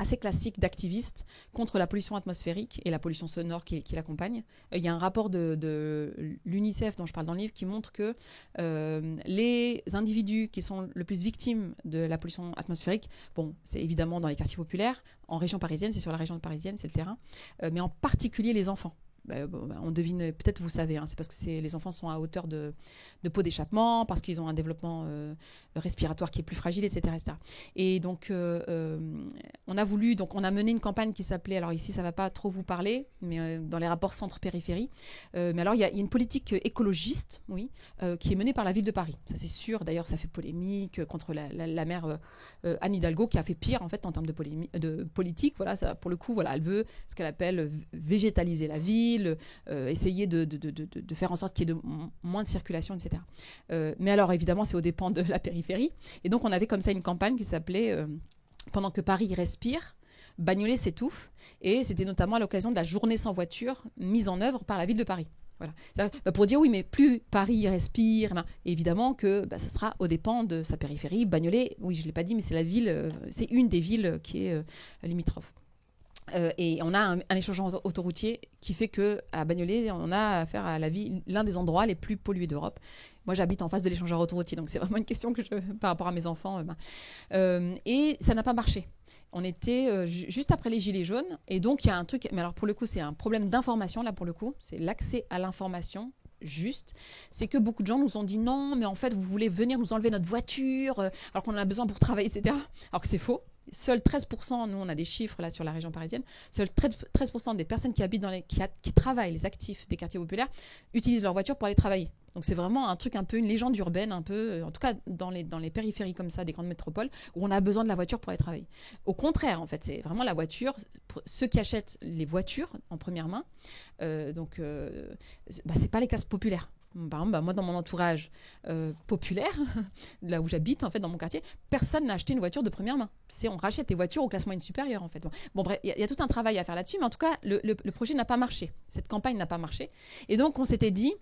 assez classique d'activistes contre la pollution atmosphérique et la pollution sonore qui l'accompagne. Il y a un rapport de l'UNICEF dont je parle dans le livre qui montre que les individus qui sont le plus victimes de la pollution atmosphérique, bon, c'est évidemment dans les quartiers populaires, en région parisienne, c'est sur la région parisienne, c'est le terrain, mais en particulier les enfants. On devine, peut-être vous savez, hein, c'est parce que les enfants sont à hauteur de peau d'échappement, parce qu'ils ont un développement respiratoire qui est plus fragile, etc. etc. Et donc, on a mené une campagne qui s'appelait, alors ici ça ne va pas trop vous parler, mais dans les rapports centre-périphérie, mais alors il y a une politique écologiste, oui, qui est menée par la ville de Paris. Ça c'est sûr, d'ailleurs ça fait polémique contre la maire Anne Hidalgo, qui a fait pire en fait en termes de politique. Voilà, ça, pour le coup, voilà, elle veut ce qu'elle appelle végétaliser la ville, essayer de faire en sorte qu'il y ait moins de circulation, etc. Mais alors, évidemment, c'est aux dépens de la périphérie. Et donc, on avait comme ça une campagne qui s'appelait Pendant que Paris respire, Bagnolet s'étouffe. Et c'était notamment à l'occasion de la journée sans voiture mise en œuvre par la ville de Paris. Voilà. Pour dire oui, mais plus Paris respire, évidemment que ça sera aux dépens de sa périphérie. Bagnolet, oui, je ne l'ai pas dit, mais c'est la ville, c'est une des villes qui est limitrophe. Et on a un échange autoroutier qui fait qu'à Bagnolet, on a affaire à l'un des endroits les plus pollués d'Europe. Moi, j'habite en face de l'échangeur autoroutier, donc c'est vraiment une question par rapport à mes enfants. Et ça n'a pas marché. On était juste après les Gilets jaunes, et donc il y a un truc, mais alors pour le coup, c'est un problème d'information, là pour le coup, c'est l'accès à l'information juste, c'est que beaucoup de gens nous ont dit non, mais en fait, vous voulez venir nous enlever notre voiture, alors qu'on en a besoin pour travailler, etc. Alors que c'est faux. Seuls 13%, nous on a des chiffres là sur la région parisienne, seuls 13% des personnes qui habitent qui travaillent, les actifs des quartiers populaires, utilisent leur voiture pour aller travailler. Donc c'est vraiment un truc un peu une légende urbaine, un peu, en tout cas dans les périphéries comme ça, des grandes métropoles, où on a besoin de la voiture pour aller travailler. Au contraire, en fait, c'est vraiment la voiture, pour ceux qui achètent les voitures en première main, c'est pas les classes populaires. Par exemple, moi, dans mon entourage populaire, là où j'habite, en fait, dans mon quartier, personne n'a acheté une voiture de première main. On rachète des voitures au classe moyenne supérieure, en fait. Bon, bref, il y a tout un travail à faire là-dessus, mais en tout cas, le projet n'a pas marché. Cette campagne n'a pas marché. Et donc, on s'était dit,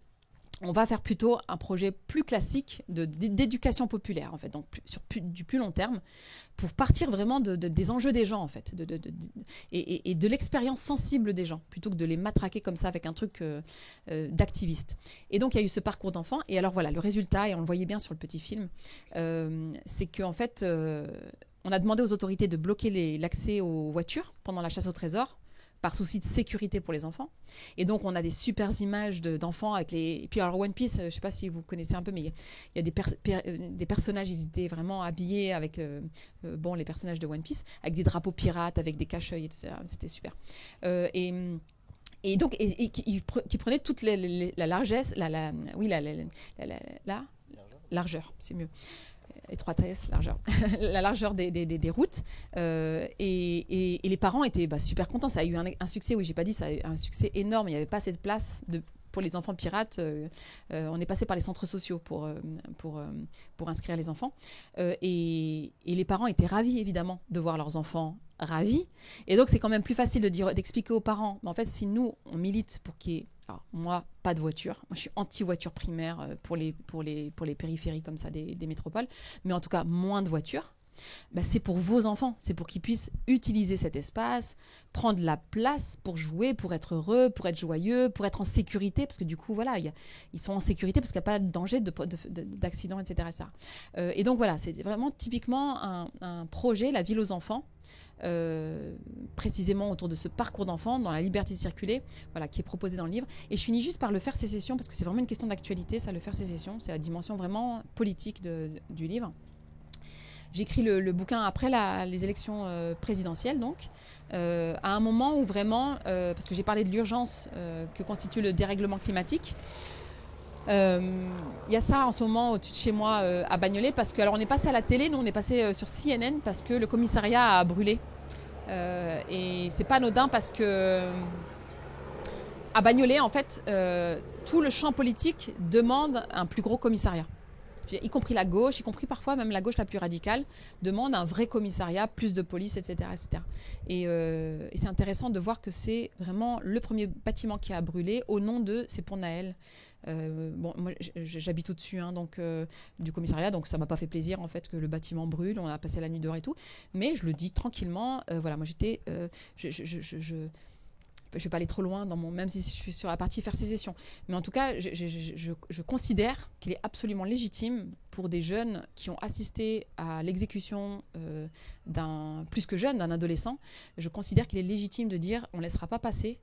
on va faire plutôt un projet plus classique d'éducation populaire, en fait, donc sur du plus long terme, pour partir vraiment des enjeux des gens, en fait, et de l'expérience sensible des gens, plutôt que de les matraquer comme ça avec un truc d'activiste. Et donc, il y a eu ce parcours d'enfant. Et alors, voilà, le résultat, et on le voyait bien sur le petit film, c'est qu'en fait, on a demandé aux autorités de bloquer l'accès aux voitures pendant la chasse au trésor, par souci de sécurité pour les enfants. Et donc, on a des super images d'enfants avec les... Et puis, alors, One Piece, je ne sais pas si vous connaissez un peu, mais il y a des personnages, ils étaient vraiment habillés avec les personnages de One Piece, avec des drapeaux pirates, avec des cache-œils et tout ça. C'était super. Et donc, qui prenaient toute la largesse, largeur, c'est mieux. Étroitesse, largeur, la largeur des routes, et les parents étaient super contents. Ça a eu un succès, oui, j'ai pas dit, ça a eu un succès énorme. Il n'y avait pas assez de place pour les enfants pirates. On est passé par les centres sociaux pour inscrire les enfants, et les parents étaient ravis, évidemment, de voir leurs enfants ravis. Et donc c'est quand même plus facile d'expliquer aux parents, mais en fait, si nous on milite pour qu'il y ait... Alors, moi, pas de voiture. Moi, je suis anti-voiture primaire pour les périphéries comme ça des métropoles. Mais en tout cas, moins de voitures. C'est pour vos enfants. C'est pour qu'ils puissent utiliser cet espace, prendre la place pour jouer, pour être heureux, pour être joyeux, pour être en sécurité. Parce que du coup, voilà, ils sont en sécurité parce qu'il n'y a pas de danger d'accident, etc. Et donc, voilà, c'est vraiment typiquement un projet, la ville aux enfants, précisément autour de ce parcours d'enfant dans la liberté de circuler, voilà, qui est proposé dans le livre. Et je finis juste par le faire sécession, parce que c'est vraiment une question d'actualité, ça, le faire sécession, c'est la dimension vraiment politique du livre. J'ai écrit le bouquin après les élections présidentielles, donc, à un moment où vraiment, parce que j'ai parlé de l'urgence que constitue le dérèglement climatique. Il y a ça en ce moment au-dessus de chez moi à Bagnolet, parce que alors on est passé à la télé, nous on est passé sur CNN parce que le commissariat a brûlé, et c'est pas anodin parce que à Bagnolet, en fait, tout le champ politique demande un plus gros commissariat, y compris la gauche, y compris parfois même la gauche la plus radicale, demande un vrai commissariat, plus de police, etc. etc. Et c'est intéressant de voir que c'est vraiment le premier bâtiment qui a brûlé au nom c'est pour Naël. Moi j'habite au-dessus, donc du commissariat, donc ça m'a pas fait plaisir en fait que le bâtiment brûle. On a passé la nuit dehors et tout, mais je le dis tranquillement. Voilà, moi j'étais, je vais pas aller trop loin même si je suis sur la partie faire sécession, mais en tout cas je considère qu'il est absolument légitime pour des jeunes qui ont assisté à l'exécution plus que jeune, d'un adolescent. Je considère qu'il est légitime de dire on laissera pas passer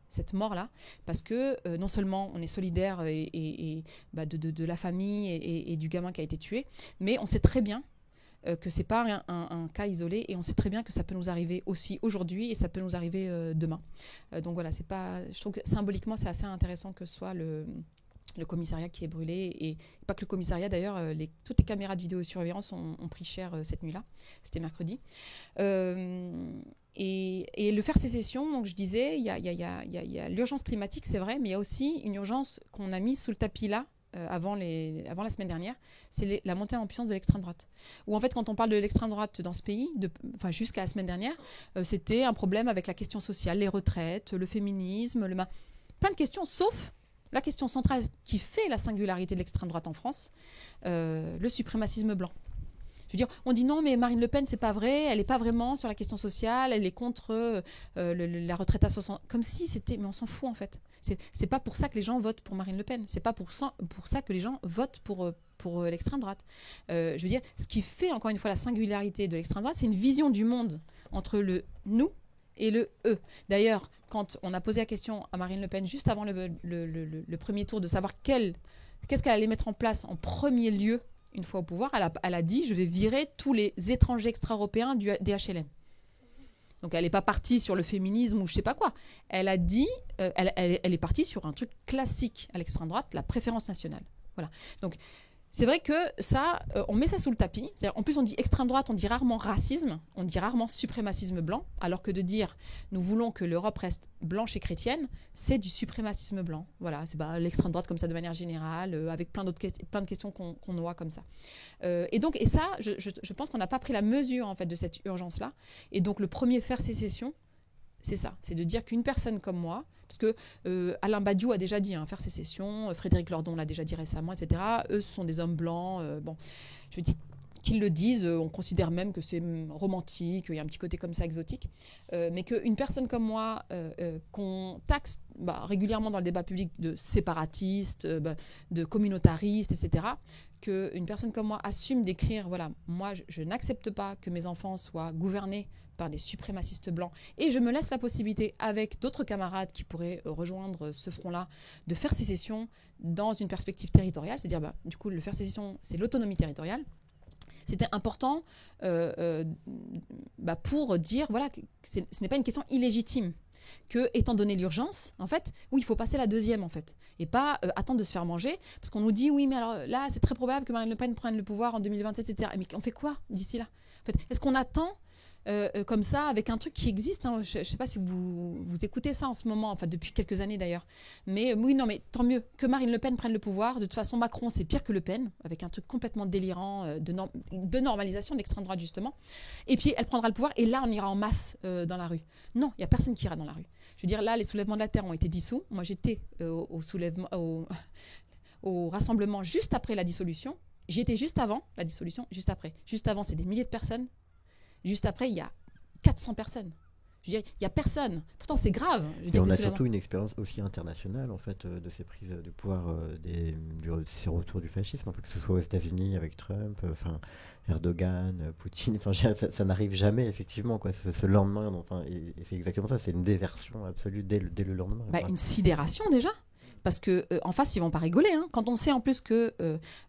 cette mort-là, parce que non seulement on est solidaire de la famille et du gamin qui a été tué, mais on sait très bien que c'est pas un cas isolé, et on sait très bien que ça peut nous arriver aussi aujourd'hui, et ça peut nous arriver demain. Donc voilà, je trouve que symboliquement c'est assez intéressant que ce soit le commissariat qui est brûlé, et pas que le commissariat d'ailleurs, toutes les caméras de vidéosurveillance ont pris cher cette nuit-là, c'était mercredi. Et le faire sécession, donc je disais, il y a l'urgence climatique, c'est vrai, mais il y a aussi une urgence qu'on a mise sous le tapis là, avant la semaine dernière, c'est la montée en puissance de l'extrême droite. Où en fait, quand on parle de l'extrême droite dans ce pays, jusqu'à la semaine dernière, c'était un problème avec la question sociale, les retraites, le féminisme, plein de questions, sauf la question centrale qui fait la singularité de l'extrême droite en France, le suprémacisme blanc. Je veux dire, on dit non, mais Marine Le Pen, c'est pas vrai, elle n'est pas vraiment sur la question sociale, elle est contre la retraite à 60. Comme si c'était. Mais on s'en fout en fait. C'est pas pour ça que les gens votent pour Marine Le Pen. C'est pas pour ça que les gens votent pour l'extrême droite. Je veux dire, ce qui fait encore une fois la singularité de l'extrême droite, c'est une vision du monde entre le nous et le eux. D'ailleurs, quand on a posé la question à Marine Le Pen juste avant le premier tour de savoir qu'est-ce qu'elle allait mettre en place en premier lieu une fois au pouvoir, elle a dit « je vais virer tous les étrangers extra-européens des HLM ». Donc elle n'est pas partie sur le féminisme ou je ne sais pas quoi. Elle a dit, elle est partie sur un truc classique à l'extrême droite, la préférence nationale. Voilà. Donc c'est vrai que ça, on met ça sous le tapis. En plus, on dit extrême droite, on dit rarement racisme, on dit rarement suprémacisme blanc, alors que de dire nous voulons que l'Europe reste blanche et chrétienne, c'est du suprémacisme blanc. Voilà, c'est l'extrême droite comme ça de manière générale, avec plein de questions qu'on voit comme ça. Et ça, je pense qu'on n'a pas pris la mesure en fait de cette urgence-là. Et donc le premier faire sécession, c'est ça, c'est de dire qu'une personne comme moi, parce que Alain Badiou a déjà dit faire sécession, Frédéric Lordon l'a déjà dit récemment, etc. Eux, ce sont des hommes blancs. Bon, je veux dire qu'ils le disent, on considère même que c'est romantique, il y a un petit côté comme ça exotique. Mais qu'une personne comme moi, qu'on taxe régulièrement dans le débat public de séparatiste, de communautariste, etc., qu'une personne comme moi assume d'écrire, voilà, moi je n'accepte pas que mes enfants soient gouvernés par des suprémacistes blancs et je me laisse la possibilité avec d'autres camarades qui pourraient rejoindre ce front-là de faire sécession dans une perspective territoriale, c'est-à-dire du coup le faire sécession c'est l'autonomie territoriale. C'était important pour dire voilà, que ce n'est pas une question illégitime. Que, étant donné l'urgence, en fait, oui, il faut passer la deuxième, en fait, et pas attendre de se faire manger, parce qu'on nous dit, oui, mais alors là, c'est très probable que Marine Le Pen prenne le pouvoir en 2027, etc. Mais on fait quoi d'ici là? En fait, est-ce qu'on attend comme ça, avec un truc qui existe je ne sais pas si vous écoutez ça en ce moment, enfin depuis quelques années d'ailleurs. Mais oui, non, mais tant mieux que Marine Le Pen prenne le pouvoir. De toute façon, Macron, c'est pire que Le Pen, avec un truc complètement délirant de normalisation de l'extrême droite, justement. Et puis, elle prendra le pouvoir, et là, on ira en masse dans la rue. Non, il n'y a personne qui ira dans la rue. Je veux dire, là, les soulèvements de la Terre ont été dissous. Moi, j'étais au rassemblement juste après la dissolution. J'y étais juste avant la dissolution, juste après. Juste avant, c'est des milliers de personnes. Juste après, il y a 400 personnes. Je veux dire, il n'y a personne. Pourtant, c'est grave. Et on a surtout une expérience aussi internationale, en fait, de ces prises de pouvoir, ces retours du fascisme, en fait, que ce soit aux États-Unis avec Trump, Erdogan, Poutine. Ça n'arrive jamais, effectivement, quoi. Ce lendemain, et c'est exactement ça. C'est une désertion absolue dès le lendemain. Une sidération, déjà. Parce qu'en face, ils ne vont pas rigoler. Quand on sait en plus que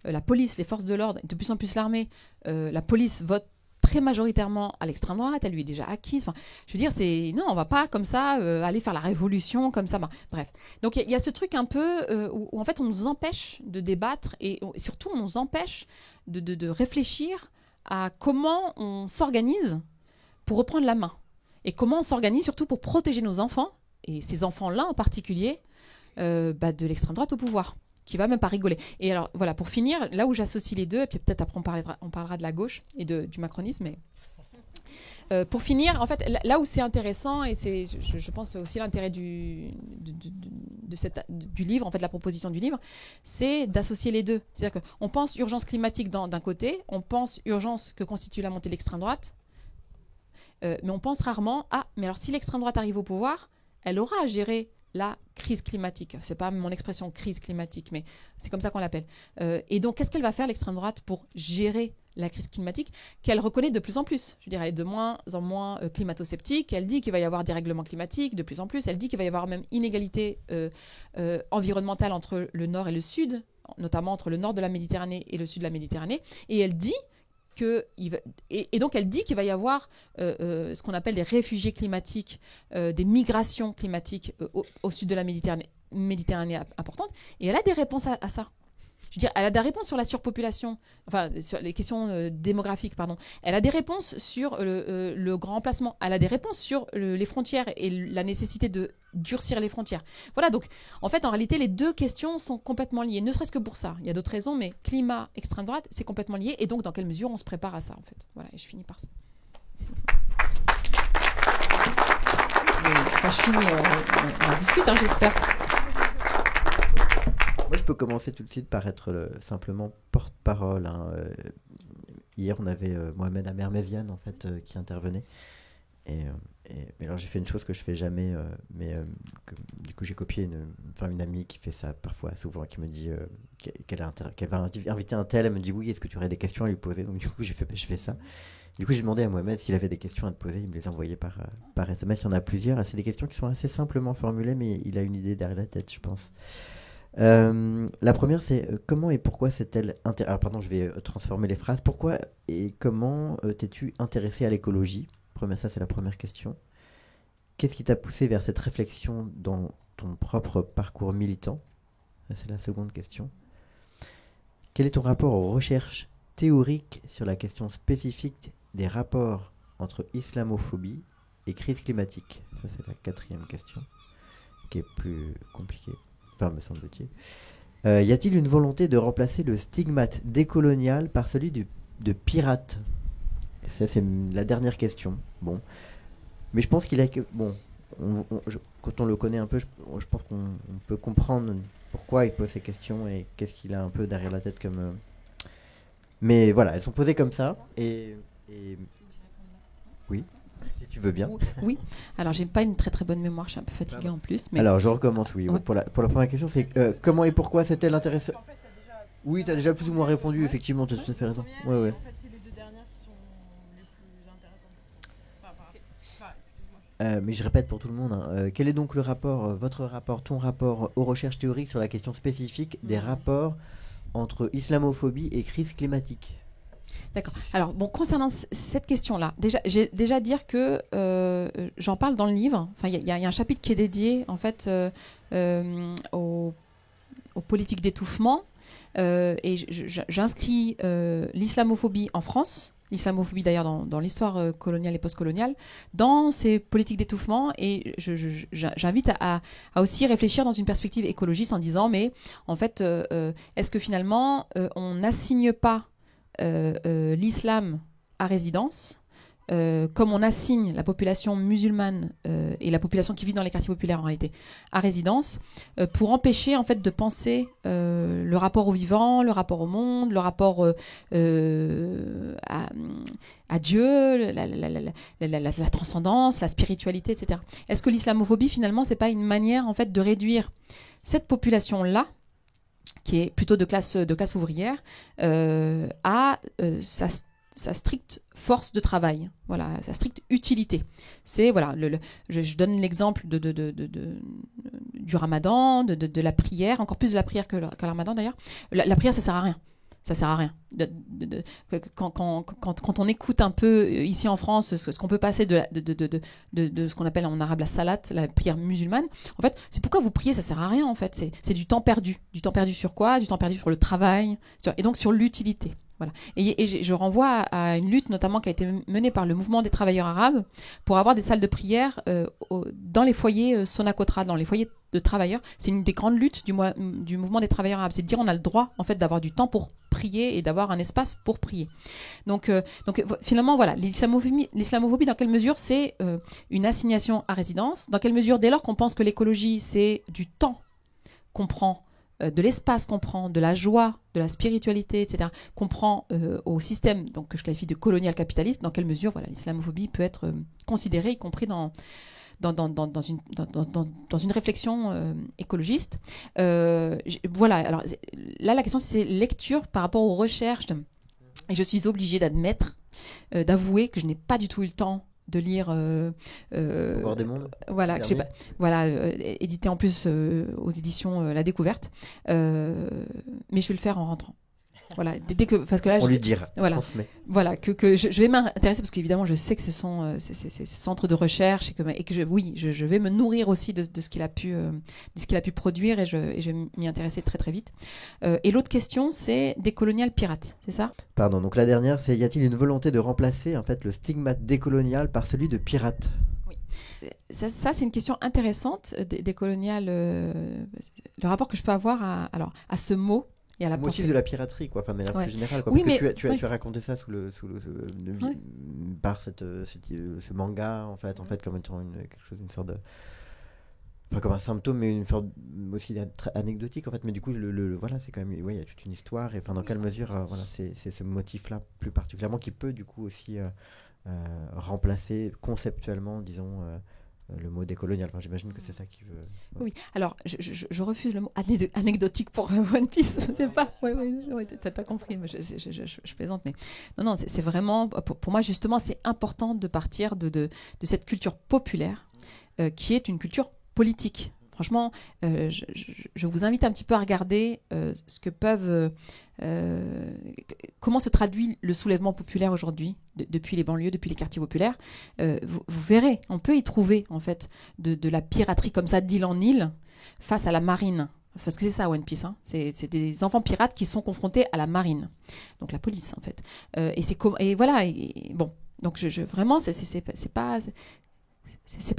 la police, les forces de l'ordre, de plus en plus l'armée, la police vote très majoritairement à l'extrême droite, elle lui est déjà acquise. Je veux dire, non, on va pas comme ça aller faire la révolution comme ça. Bref. Donc il y a ce truc un peu où en fait on nous empêche de débattre et surtout on nous empêche de réfléchir à comment on s'organise pour reprendre la main et comment on s'organise surtout pour protéger nos enfants et ces enfants-là en particulier de l'extrême droite au pouvoir, qui va même pas rigoler. Et alors, voilà, pour finir, là où j'associe les deux, et puis peut-être après on parlera de la gauche et du macronisme, mais pour finir, en fait, là où c'est intéressant, et c'est, je pense aussi l'intérêt du livre, en fait, la proposition du livre, c'est d'associer les deux. C'est-à-dire qu'on pense urgence climatique d'un côté, on pense urgence que constitue la montée de l'extrême droite, mais on pense rarement, mais alors si l'extrême droite arrive au pouvoir, elle aura à gérer la crise climatique. C'est pas mon expression crise climatique, mais c'est comme ça qu'on l'appelle. Et donc, qu'est-ce qu'elle va faire, l'extrême droite, pour gérer la crise climatique qu'elle reconnaît de plus en plus? Je dirais, elle est de moins en moins climato-sceptique. Elle dit qu'il va y avoir des règlements climatiques de plus en plus. Elle dit qu'il va y avoir même inégalité environnementale entre le nord et le sud, notamment entre le nord de la Méditerranée et le sud de la Méditerranée. Et elle dit donc elle dit qu'il va y avoir ce qu'on appelle des réfugiés climatiques, des migrations climatiques au sud de la Méditerranée importante, et elle a des réponses à ça. Je veux dire, elle a des réponses sur la surpopulation, enfin sur les questions démographiques, pardon. Elle a des réponses sur le grand emplacement. Elle a des réponses sur les frontières et la nécessité de durcir les frontières. Voilà, donc en fait, en réalité, les deux questions sont complètement liées, ne serait-ce que pour ça. Il y a d'autres raisons, mais climat, extrême droite, c'est complètement lié. Et donc, dans quelle mesure on se prépare à ça, en fait. Voilà, et je finis par ça. Enfin, je finis, on en discute, j'espère. je peux commencer tout de suite par être simplement porte-parole. Hein. Hier, on avait Mohamed Amer Méziane, en fait, qui intervenait. Mais alors, j'ai fait une chose que je fais jamais, du coup, j'ai copié une amie qui fait ça parfois, souvent, qui me dit qu'elle va inviter un tel. Elle me dit oui, est-ce que tu aurais des questions à lui poser? Donc, du coup, je fais ça. Du coup, j'ai demandé à Mohamed s'il avait des questions à te poser. Il me les envoyait par SMS. Il y en a plusieurs. Et c'est des questions qui sont assez simplement formulées, mais il a une idée derrière la tête, je pense. La première, c'est comment et pourquoi s'est-elle Alors, pardon, je vais transformer les phrases. Pourquoi et comment t'es-tu intéressé à l'écologie? Ça, c'est la première question. Qu'est-ce qui t'a poussé vers cette réflexion dans ton propre parcours militant? Ça, c'est la seconde question. Quel est ton rapport aux recherches théoriques sur la question spécifique des rapports entre islamophobie et crise climatique? Ça, c'est la quatrième question, qui est plus compliquée, enfin, me semble-t-il. Y a-t-il une volonté de remplacer le stigmate décolonial par celui de pirate? Ça, c'est la dernière question. Bon. Mais je pense qu'il a... Bon, quand on le connaît un peu, je pense qu'on peut comprendre pourquoi il pose ces questions et qu'est-ce qu'il a un peu derrière la tête comme... Mais voilà, elles sont posées comme ça. Et... Oui, si tu veux bien. Oui, alors j'ai pas une très très bonne mémoire, je suis un peu fatiguée en plus. Mais... Alors je recommence, oui. Ouais. Pour la première question, c'est comment et pourquoi c'était intéressant? Oui, tu as déjà plus ou moins répondu, effectivement, tu as tout à fait raison. Ouais, ouais. En fait, c'est les deux dernières qui sont les plus intéressantes. Mais je répète pour tout le monde, hein. Quel est donc le rapport, votre rapport, ton rapport aux recherches théoriques sur la question spécifique des rapports entre islamophobie et crise climatique? D'accord. Alors, bon, concernant cette question-là, j'ai déjà dire que j'en parle dans le livre. Enfin, il y a un chapitre qui est dédié, en fait, aux politiques d'étouffement. Et j'inscris l'islamophobie en France, l'islamophobie d'ailleurs dans l'histoire coloniale et postcoloniale, dans ces politiques d'étouffement. Et j'invite à aussi réfléchir dans une perspective écologiste en disant, mais en fait, est-ce que finalement, on n'assigne pas l'islam à résidence, comme on assigne la population musulmane et la population qui vit dans les quartiers populaires en réalité à résidence, pour empêcher en fait de penser le rapport au vivant, le rapport au monde, le rapport à Dieu, la transcendance, la spiritualité, etc. Est-ce que l'islamophobie finalement c'est pas une manière en fait de réduire cette population-là, qui est plutôt de classe ouvrière, à sa stricte force de travail, voilà, sa stricte utilité. C'est voilà, je donne l'exemple du Ramadan, de la prière, encore plus de la prière que le Ramadan d'ailleurs. La prière, ça sert à rien. Ça sert à rien. Quand on écoute un peu ici en France ce qu'on peut passer de ce qu'on appelle en arabe la salat, la prière musulmane, en fait, c'est pourquoi vous priez, ça sert à rien en fait. C'est du temps perdu. Du temps perdu sur quoi? Du temps perdu sur le travail, et donc sur l'utilité. Voilà. Et je renvoie à une lutte notamment qui a été menée par le mouvement des travailleurs arabes pour avoir des salles de prière dans les foyers Sonacotra, dans les foyers de travailleurs. C'est une des grandes luttes du mouvement des travailleurs arabes. C'est de dire on a le droit en fait d'avoir du temps pour prier et d'avoir un espace pour prier. Donc finalement voilà, l'islamophobie dans quelle mesure c'est une assignation à résidence? Dans quelle mesure dès lors qu'on pense que l'écologie c'est du temps qu'on prend, de l'espace qu'on prend, de la joie, de la spiritualité, etc., qu'on prend au système donc, que je qualifie de colonial capitaliste, dans quelle mesure voilà, l'islamophobie peut être considérée, y compris dans une réflexion écologiste. Voilà, alors là la question c'est lecture par rapport aux recherches, et je suis obligée d'avouer que je n'ai pas du tout eu le temps de lire Pouvoir des mondes, voilà, édité en plus aux éditions La Découverte, mais je vais le faire en rentrant. Voilà, parce que là, on lui dira, voilà, que je vais m'intéresser parce qu'évidemment je sais que ce sont ces centres de recherche et que je vais me nourrir aussi de ce qu'il a pu produire, et je vais m'y intéresser très très vite. Et l'autre question c'est décolonial pirate, c'est ça? Pardon, donc la dernière c'est y a-t-il une volonté de remplacer en fait le stigmate décolonial par celui de pirate? Oui. Ça c'est une question intéressante, décolonial, le rapport que je peux avoir à ce mot. Et à la motif de la piraterie, quoi, enfin, mais plus général, quoi. Oui, parce mais, que tu as raconté ça par ce manga, en fait, comme étant une sorte de... pas comme un symptôme, mais une forme aussi anecdotique en fait. Mais du coup, voilà, c'est quand même, ouais, il y a toute une histoire. Et enfin, dans quelle mesure, voilà, c'est ce motif-là plus particulièrement qui peut du coup aussi remplacer conceptuellement, disons, le mot décolonial. Enfin, j'imagine que c'est ça qui veut. Oui, alors je refuse le mot anecdotique pour One Piece. C'est pas. Ouais, t'as compris. Mais je plaisante, mais non, c'est vraiment pour moi justement, c'est important de partir de cette culture populaire qui est une culture politique. Franchement, je vous invite un petit peu à regarder ce que comment se traduit le soulèvement populaire aujourd'hui, depuis les banlieues, depuis les quartiers populaires. Vous verrez, on peut y trouver en fait de la piraterie comme ça d'île en île face à la marine. Parce que c'est ça One Piece, hein. C'est des enfants pirates qui sont confrontés à la marine, donc la police en fait. Et voilà. Bon, donc vraiment, c'est pas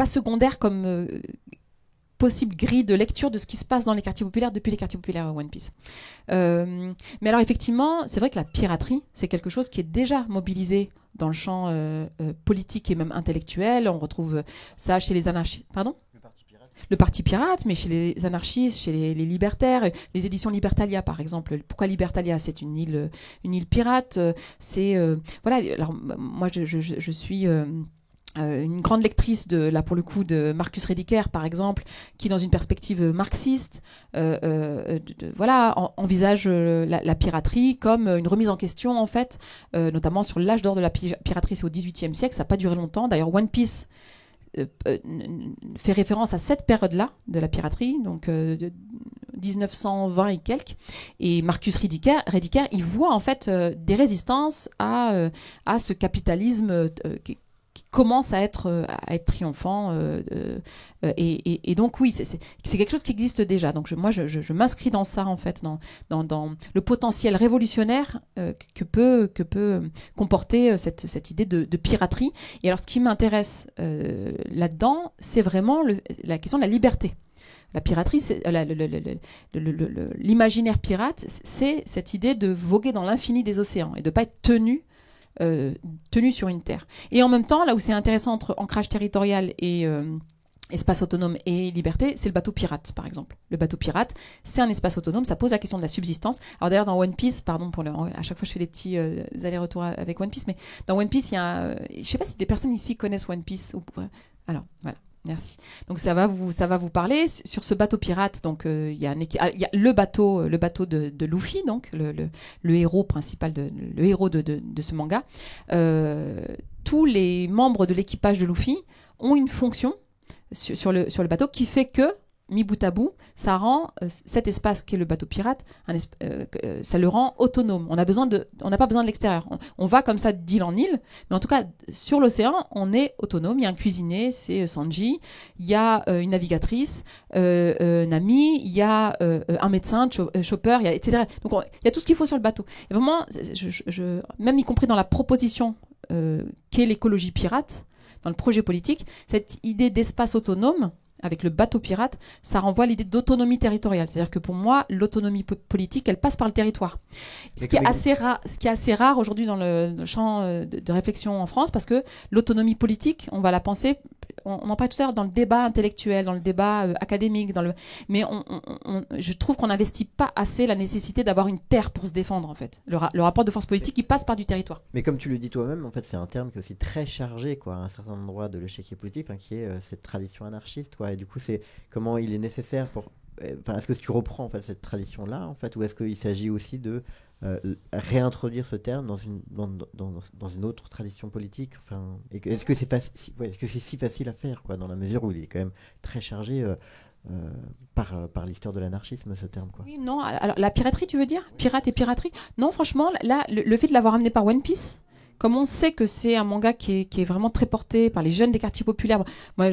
secondaire comme possible grille de lecture de ce qui se passe dans les quartiers populaires depuis les quartiers populaires One Piece. Mais alors effectivement, c'est vrai que la piraterie, c'est quelque chose qui est déjà mobilisé dans le champ politique et même intellectuel. On retrouve ça chez les anarchistes. Pardon ? Le parti pirate, mais chez les anarchistes, chez les libertaires, les éditions Libertalia par exemple. Pourquoi Libertalia ? C'est une île pirate. Voilà. Alors moi, je suis une grande lectrice là pour le coup de Marcus Rediker par exemple, qui dans une perspective marxiste voilà, envisage la piraterie comme une remise en question en fait, notamment sur l'âge d'or de la piraterie, c'est au XVIIIe siècle, ça n'a pas duré longtemps. D'ailleurs One Piece fait référence à cette période-là de la piraterie, donc de 1920 et quelques. Et Marcus Rediker, il voit en fait des résistances à ce capitalisme qui commence à être triomphant. Et donc oui, c'est quelque chose qui existe déjà. Donc moi, je m'inscris dans ça en fait, dans le potentiel révolutionnaire que peut comporter cette idée de piraterie. Et alors, ce qui m'intéresse là-dedans, c'est vraiment la question de la liberté. La piraterie, l'imaginaire pirate, c'est cette idée de voguer dans l'infini des océans et de ne pas être tenu sur une terre. Et en même temps, là où c'est intéressant entre ancrage territorial et espace autonome et liberté, c'est le bateau pirate, par exemple. Le bateau pirate, c'est un espace autonome, ça pose la question de la subsistance. Alors d'ailleurs, dans One Piece, pardon, à chaque fois je fais des petits allers-retours avec One Piece, mais dans One Piece, je sais pas si des personnes ici connaissent One Piece. Alors, voilà. Merci. Donc ça va vous parler sur ce bateau pirate. Donc il y a le bateau de Luffy, donc le héros principal le héros de ce manga. Tous les membres de l'équipage de Luffy ont une fonction sur le bateau qui fait que, mis bout à bout, ça rend cet espace qu'est le bateau pirate, ça le rend autonome. On n'a pas besoin de l'extérieur. On va comme ça d'île en île, mais en tout cas, sur l'océan, on est autonome. Il y a un cuisinier, c'est Sanji. Il y a une navigatrice, Nami. Il y a un médecin, Chopper, etc. Donc, il y a tout ce qu'il faut sur le bateau. Et vraiment, même y compris dans la proposition qu'est l'écologie pirate, dans le projet politique, cette idée d'espace autonome, avec le bateau pirate, ça renvoie à l'idée d'autonomie territoriale. C'est-à-dire que pour moi, l'autonomie politique, elle passe par le territoire. Ce qui est assez rare aujourd'hui dans le champ de réflexion en France, parce que l'autonomie politique, on va la penser, on en parlait tout à l'heure dans le débat intellectuel, dans le débat académique, mais je trouve qu'on n'investit pas assez la nécessité d'avoir une terre pour se défendre, en fait. Le rapport de force politique, il passe par du territoire. Mais comme tu le dis toi-même, en fait, c'est un terme qui est aussi très chargé, quoi, à un certain endroit de l'échiquier politique, qui est cette tradition anarchiste, quoi. Et du coup, c'est comment il est nécessaire pour... est-ce que tu reprends en fait cette tradition-là, en fait, ou est-ce qu'il s'agit aussi de réintroduire ce terme dans une autre tradition politique, est-ce que c'est si facile à faire, quoi, dans la mesure où il est quand même très chargé par l'histoire de l'anarchisme, ce terme, quoi. Oui, non, alors la piraterie, tu veux dire ? Pirate et piraterie ? Non, franchement, là, le fait de l'avoir amené par One Piece, comme on sait que c'est un manga qui est vraiment très porté par les jeunes des quartiers populaires. Moi,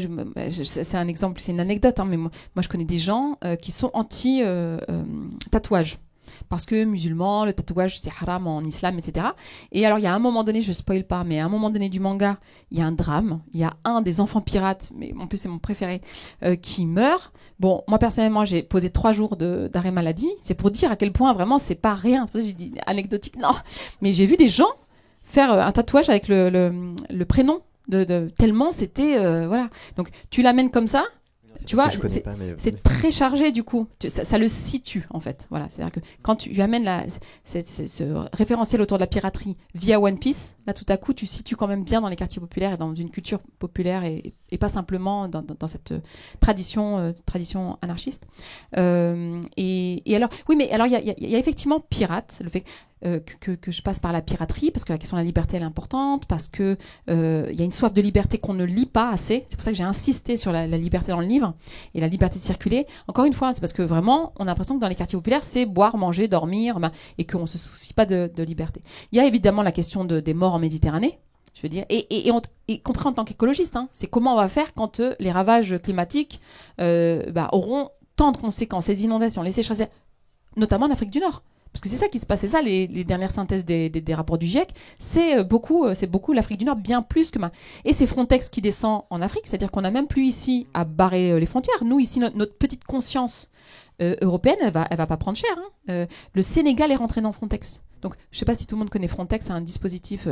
c'est un exemple, c'est une anecdote, hein, mais moi, je connais des gens qui sont anti-tatouage. Parce que musulmans, le tatouage, c'est haram en islam, etc. Et alors, il y a un moment donné, je ne spoil pas, mais à un moment donné du manga, il y a un drame. Il y a un des enfants pirates, mais en plus, c'est mon préféré, qui meurt. Bon, moi, personnellement, j'ai posé 3 jours d'arrêt maladie. C'est pour dire à quel point, vraiment, c'est pas rien. C'est pour ça que j'ai dit anecdotique, non. Mais j'ai vu des gens faire un tatouage avec le prénom de tellement c'était voilà. Donc tu l'amènes comme ça. Tu vois, Je connais pas, mais c'est très chargé du coup. Ça le situe en fait. Voilà, c'est-à-dire que quand tu amènes ce référentiel autour de la piraterie via One Piece, là tout à coup tu situes quand même bien dans les quartiers populaires et dans une culture populaire et pas simplement dans cette tradition anarchiste. Et alors, oui, mais alors il y a effectivement pirate, le fait que je passe par la piraterie, parce que la question de la liberté elle est importante, parce que y a une soif de liberté qu'on ne lit pas assez. C'est pour ça que j'ai insisté sur la liberté dans le livre et la liberté de circuler. Encore une fois, c'est parce que vraiment, on a l'impression que dans les quartiers populaires, c'est boire, manger, dormir, et qu'on se soucie pas de liberté. Il y a évidemment la question des morts en Méditerranée. Je veux dire, et compris en tant qu'écologiste, hein, c'est comment on va faire quand les ravages climatiques auront tant de conséquences, les inondations, les sécheresses, notamment en Afrique du Nord. Parce que c'est ça qui se passe, c'est ça les dernières synthèses des rapports du GIEC, c'est beaucoup l'Afrique du Nord, bien plus que et c'est Frontex qui descend en Afrique, c'est-à-dire qu'on n'a même plus ici à barrer les frontières. Nous ici, notre petite conscience européenne, elle va pas prendre cher. Hein. Le Sénégal est rentré dans Frontex. Donc je sais pas si tout le monde connaît Frontex, c'est un dispositif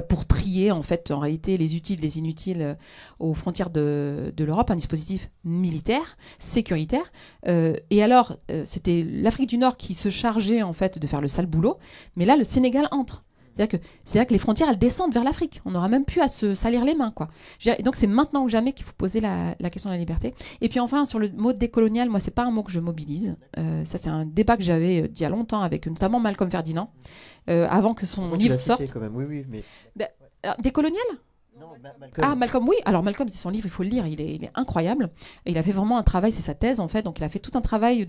pour trier en réalité les utiles, les inutiles aux frontières de l'Europe, un dispositif militaire, sécuritaire. Et alors, c'était l'Afrique du Nord qui se chargeait en fait de faire le sale boulot, mais là le Sénégal entre. C'est-à-dire que les frontières elles descendent vers l'Afrique. On n'aura même plus à se salir les mains, quoi. Et donc c'est maintenant ou jamais qu'il faut poser la question de la liberté. Et puis enfin sur le mot décolonial, moi c'est pas un mot que je mobilise. Ça c'est un débat que j'avais il y a longtemps avec notamment Malcolm Ferdinand. Avant que son livre sorte. Quand même. Oui, mais... Alors, décolonial ? Non, Malcolm. Ah, Malcolm, oui. Alors, Malcolm, c'est son livre, il faut le lire. Il est incroyable. Et il a fait vraiment un travail, c'est sa thèse, en fait. Donc, il a fait tout un travail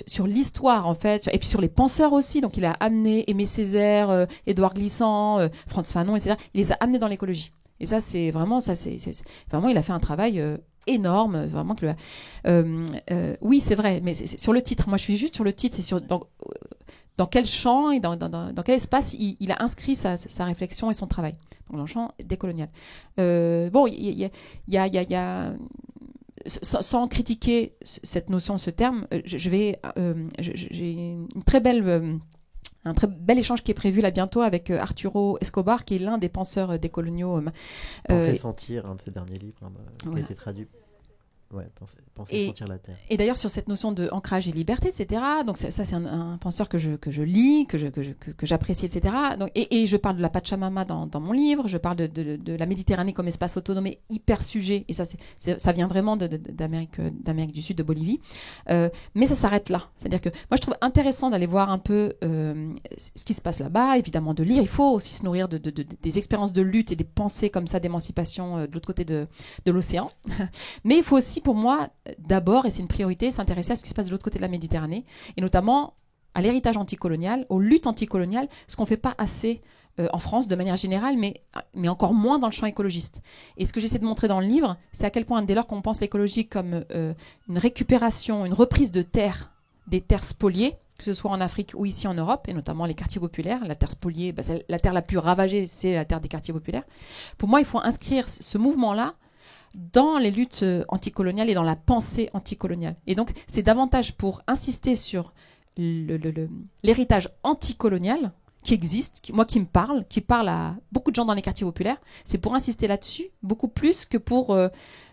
sur l'histoire, en fait. Et puis sur les penseurs aussi. Donc, il a amené Aimé Césaire, Édouard Glissant, Frantz Fanon, etc. Il les a amenés dans l'écologie. Et ça, c'est vraiment, vraiment, il a fait un travail énorme. Vraiment que oui, c'est vrai. Mais c'est sur le titre. Moi, je suis juste sur le titre. C'est dans quel champ et dans quel espace il a inscrit sa réflexion et son travail. Donc, dans le champ décolonial. Bon, il y a sans critiquer cette notion, ce terme, j'ai une très belle... un très bel échange qui est prévu là bientôt avec Arturo Escobar, qui est l'un des penseurs décoloniaux. Penser sentir, un de ses derniers livres, qui a été traduit. Ouais, penser sentir la terre. Et d'ailleurs sur cette notion de ancrage et liberté, etc. Donc ça c'est un penseur que je lis, que j'apprécie, etc. Donc, et je parle de la Pachamama dans mon livre. Je parle de la Méditerranée comme espace autonome et hyper sujet. Et ça vient vraiment d'Amérique du Sud, de Bolivie. Mais ça s'arrête là. C'est-à-dire que moi je trouve intéressant d'aller voir un peu ce qui se passe là-bas. Évidemment de lire. Il faut aussi se nourrir des expériences de lutte et des pensées comme ça d'émancipation de l'autre côté de l'océan. Mais il faut aussi pour moi, d'abord, et c'est une priorité, s'intéresser à ce qui se passe de l'autre côté de la Méditerranée, et notamment à l'héritage anticolonial, aux luttes anticoloniales, ce qu'on ne fait pas assez en France de manière générale, mais encore moins dans le champ écologiste. Et ce que j'essaie de montrer dans le livre, c'est à quel point, dès lors qu'on pense l'écologie comme une récupération, une reprise de terre, des terres spoliées, que ce soit en Afrique ou ici en Europe, et notamment les quartiers populaires, la terre spoliée, c'est la terre la plus ravagée, c'est la terre des quartiers populaires. Pour moi, il faut inscrire ce mouvement-là dans les luttes anticoloniales et dans la pensée anticoloniale. Et donc, c'est davantage pour insister sur l'héritage anticolonial qui existe, qui parle à beaucoup de gens dans les quartiers populaires. C'est pour insister là-dessus, beaucoup plus que pour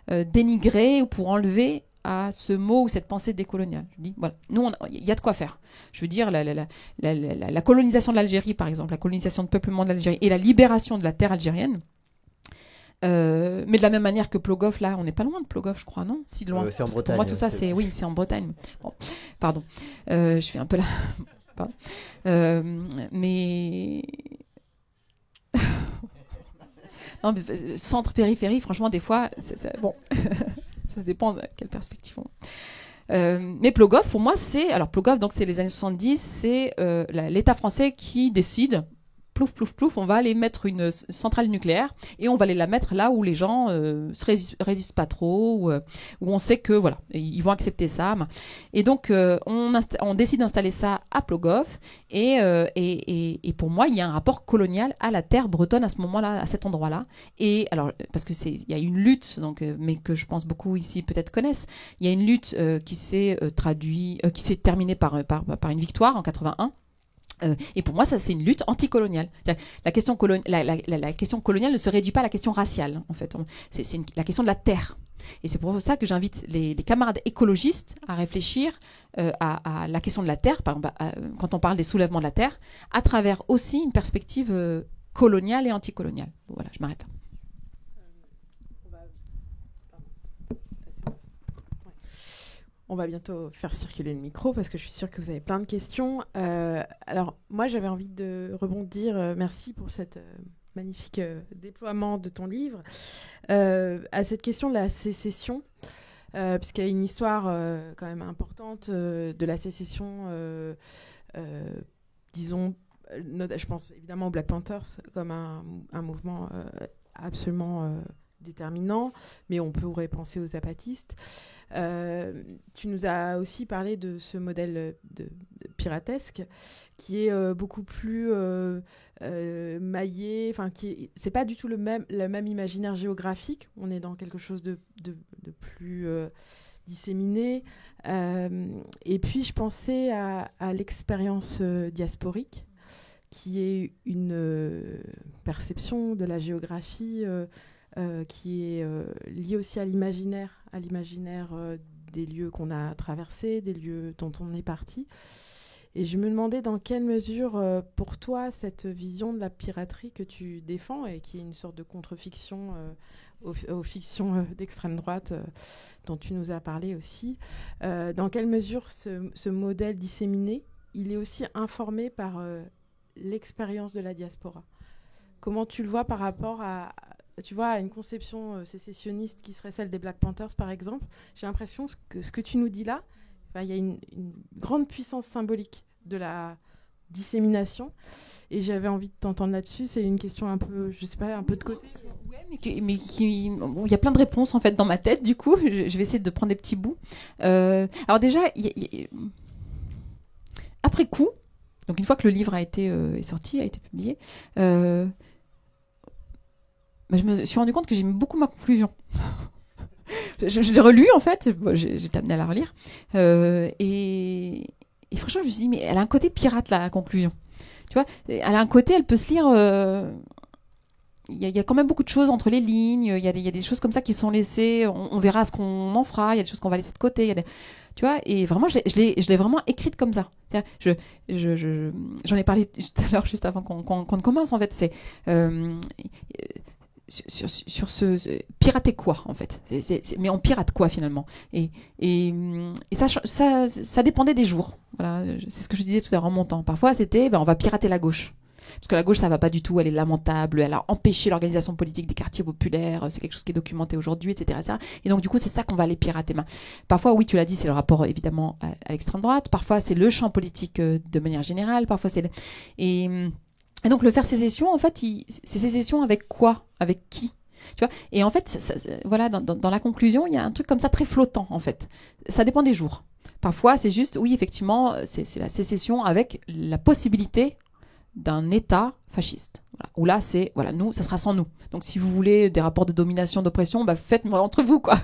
dénigrer ou pour enlever à ce mot ou cette pensée décoloniale. Je dis, voilà, nous, il y a de quoi faire. Je veux dire, la colonisation de l'Algérie, par exemple, la colonisation de peuplement de l'Algérie et la libération de la terre algérienne. Mais de la même manière que Plogoff, là, on n'est pas loin de Plogoff, je crois, non? Si loin. C'est en Bretagne. Pour moi, tout ça, c'est en Bretagne. Bon, pardon. Je fais un peu la... mais... non, mais centre-périphérie, franchement, des fois, bon, ça dépend de quelle perspective mais Plogoff, pour moi, Plogoff, donc c'est les années 70, c'est l'État français qui décide... Plouf, on va aller mettre une centrale nucléaire et on va aller la mettre là où les gens se résistent pas trop, où on sait que voilà, ils vont accepter ça. Et donc on décide d'installer ça à Plogoff et pour moi il y a un rapport colonial à la terre bretonne à ce moment-là, à cet endroit-là. Et alors parce que il y a une lutte donc mais que je pense beaucoup ici peut-être connaissent. Il y a une lutte qui s'est terminée par une victoire en 81. Et pour moi, ça, c'est une lutte anticoloniale. La question coloniale ne se réduit pas à la question raciale, en fait. C'est la question de la terre. Et c'est pour ça que j'invite les camarades écologistes à réfléchir à la question de la terre, par exemple, quand on parle des soulèvements de la terre, à travers aussi une perspective coloniale et anticoloniale. Bon, voilà, je m'arrête là. On va bientôt faire circuler le micro parce que je suis sûre que vous avez plein de questions. Alors, moi, j'avais envie de rebondir. Merci pour cette magnifique déploiement de ton livre. À cette question de la sécession, puisqu'il y a une histoire quand même importante de la sécession, disons, je pense évidemment aux Black Panthers comme un mouvement absolument déterminant, mais on pourrait penser aux zapatistes. Tu nous as aussi parlé de ce modèle de piratesque qui est beaucoup plus maillé, enfin c'est pas du tout le même imaginaire géographique. On est dans quelque chose de plus disséminé. Et puis je pensais à l'expérience diasporique, qui est une perception de la géographie qui est lié aussi à l'imaginaire des lieux qu'on a traversés, des lieux dont on est parti. Et je me demandais dans quelle mesure, pour toi, cette vision de la piraterie que tu défends, et qui est une sorte de contre-fiction aux fictions d'extrême droite dont tu nous as parlé aussi, dans quelle mesure ce modèle disséminé, il est aussi informé par l'expérience de la diaspora. Comment tu le vois par rapport à une conception sécessionniste qui serait celle des Black Panthers, par exemple? J'ai l'impression que ce que tu nous dis là, il y a une grande puissance symbolique de la dissémination. Et j'avais envie de t'entendre là-dessus. C'est une question un peu, je sais pas, un peu de côté. Ouais, mais où il y a plein de réponses en fait dans ma tête. Du coup, je vais essayer de prendre des petits bouts. Alors déjà, après coup, donc une fois que le livre est sorti, a été publié, je me suis rendu compte que j'aimais beaucoup ma conclusion. je l'ai relue en fait, j'étais amenée à la relire. Et franchement, je me suis dit, mais elle a un côté pirate la conclusion. Tu vois, elle a un côté, elle peut se lire. Il y a quand même beaucoup de choses entre les lignes. Il y a des choses comme ça qui sont laissées. On verra ce qu'on en fera. Il y a des choses qu'on va laisser de côté. Tu vois, et vraiment, je l'ai vraiment écrite comme ça. J'en ai parlé tout à l'heure, juste avant qu'on commence. En fait, c'est sur ce pirater quoi en fait, mais on pirate quoi finalement, et ça dépendait des jours. Voilà, c'est ce que je disais tout à l'heure en montant. Parfois c'était on va pirater la gauche parce que la gauche ça va pas du tout, elle est lamentable, elle a empêché l'organisation politique des quartiers populaires, c'est quelque chose qui est documenté aujourd'hui, etc. Et donc du coup c'est ça qu'on va aller pirater. Parfois oui, tu l'as dit, c'est le rapport évidemment à l'extrême droite, parfois c'est le champ politique de manière générale, parfois c'est et donc le faire sécession, en fait, c'est sécession avec quoi? Avec qui? Tu vois? Et en fait, voilà, dans la conclusion, il y a un truc comme ça très flottant, en fait. Ça dépend des jours. Parfois, c'est juste, oui, effectivement, c'est la sécession avec la possibilité d'un État fasciste. Voilà. Où là, c'est, voilà, nous, ça sera sans nous. Donc, si vous voulez des rapports de domination, d'oppression, faites-moi entre vous, quoi.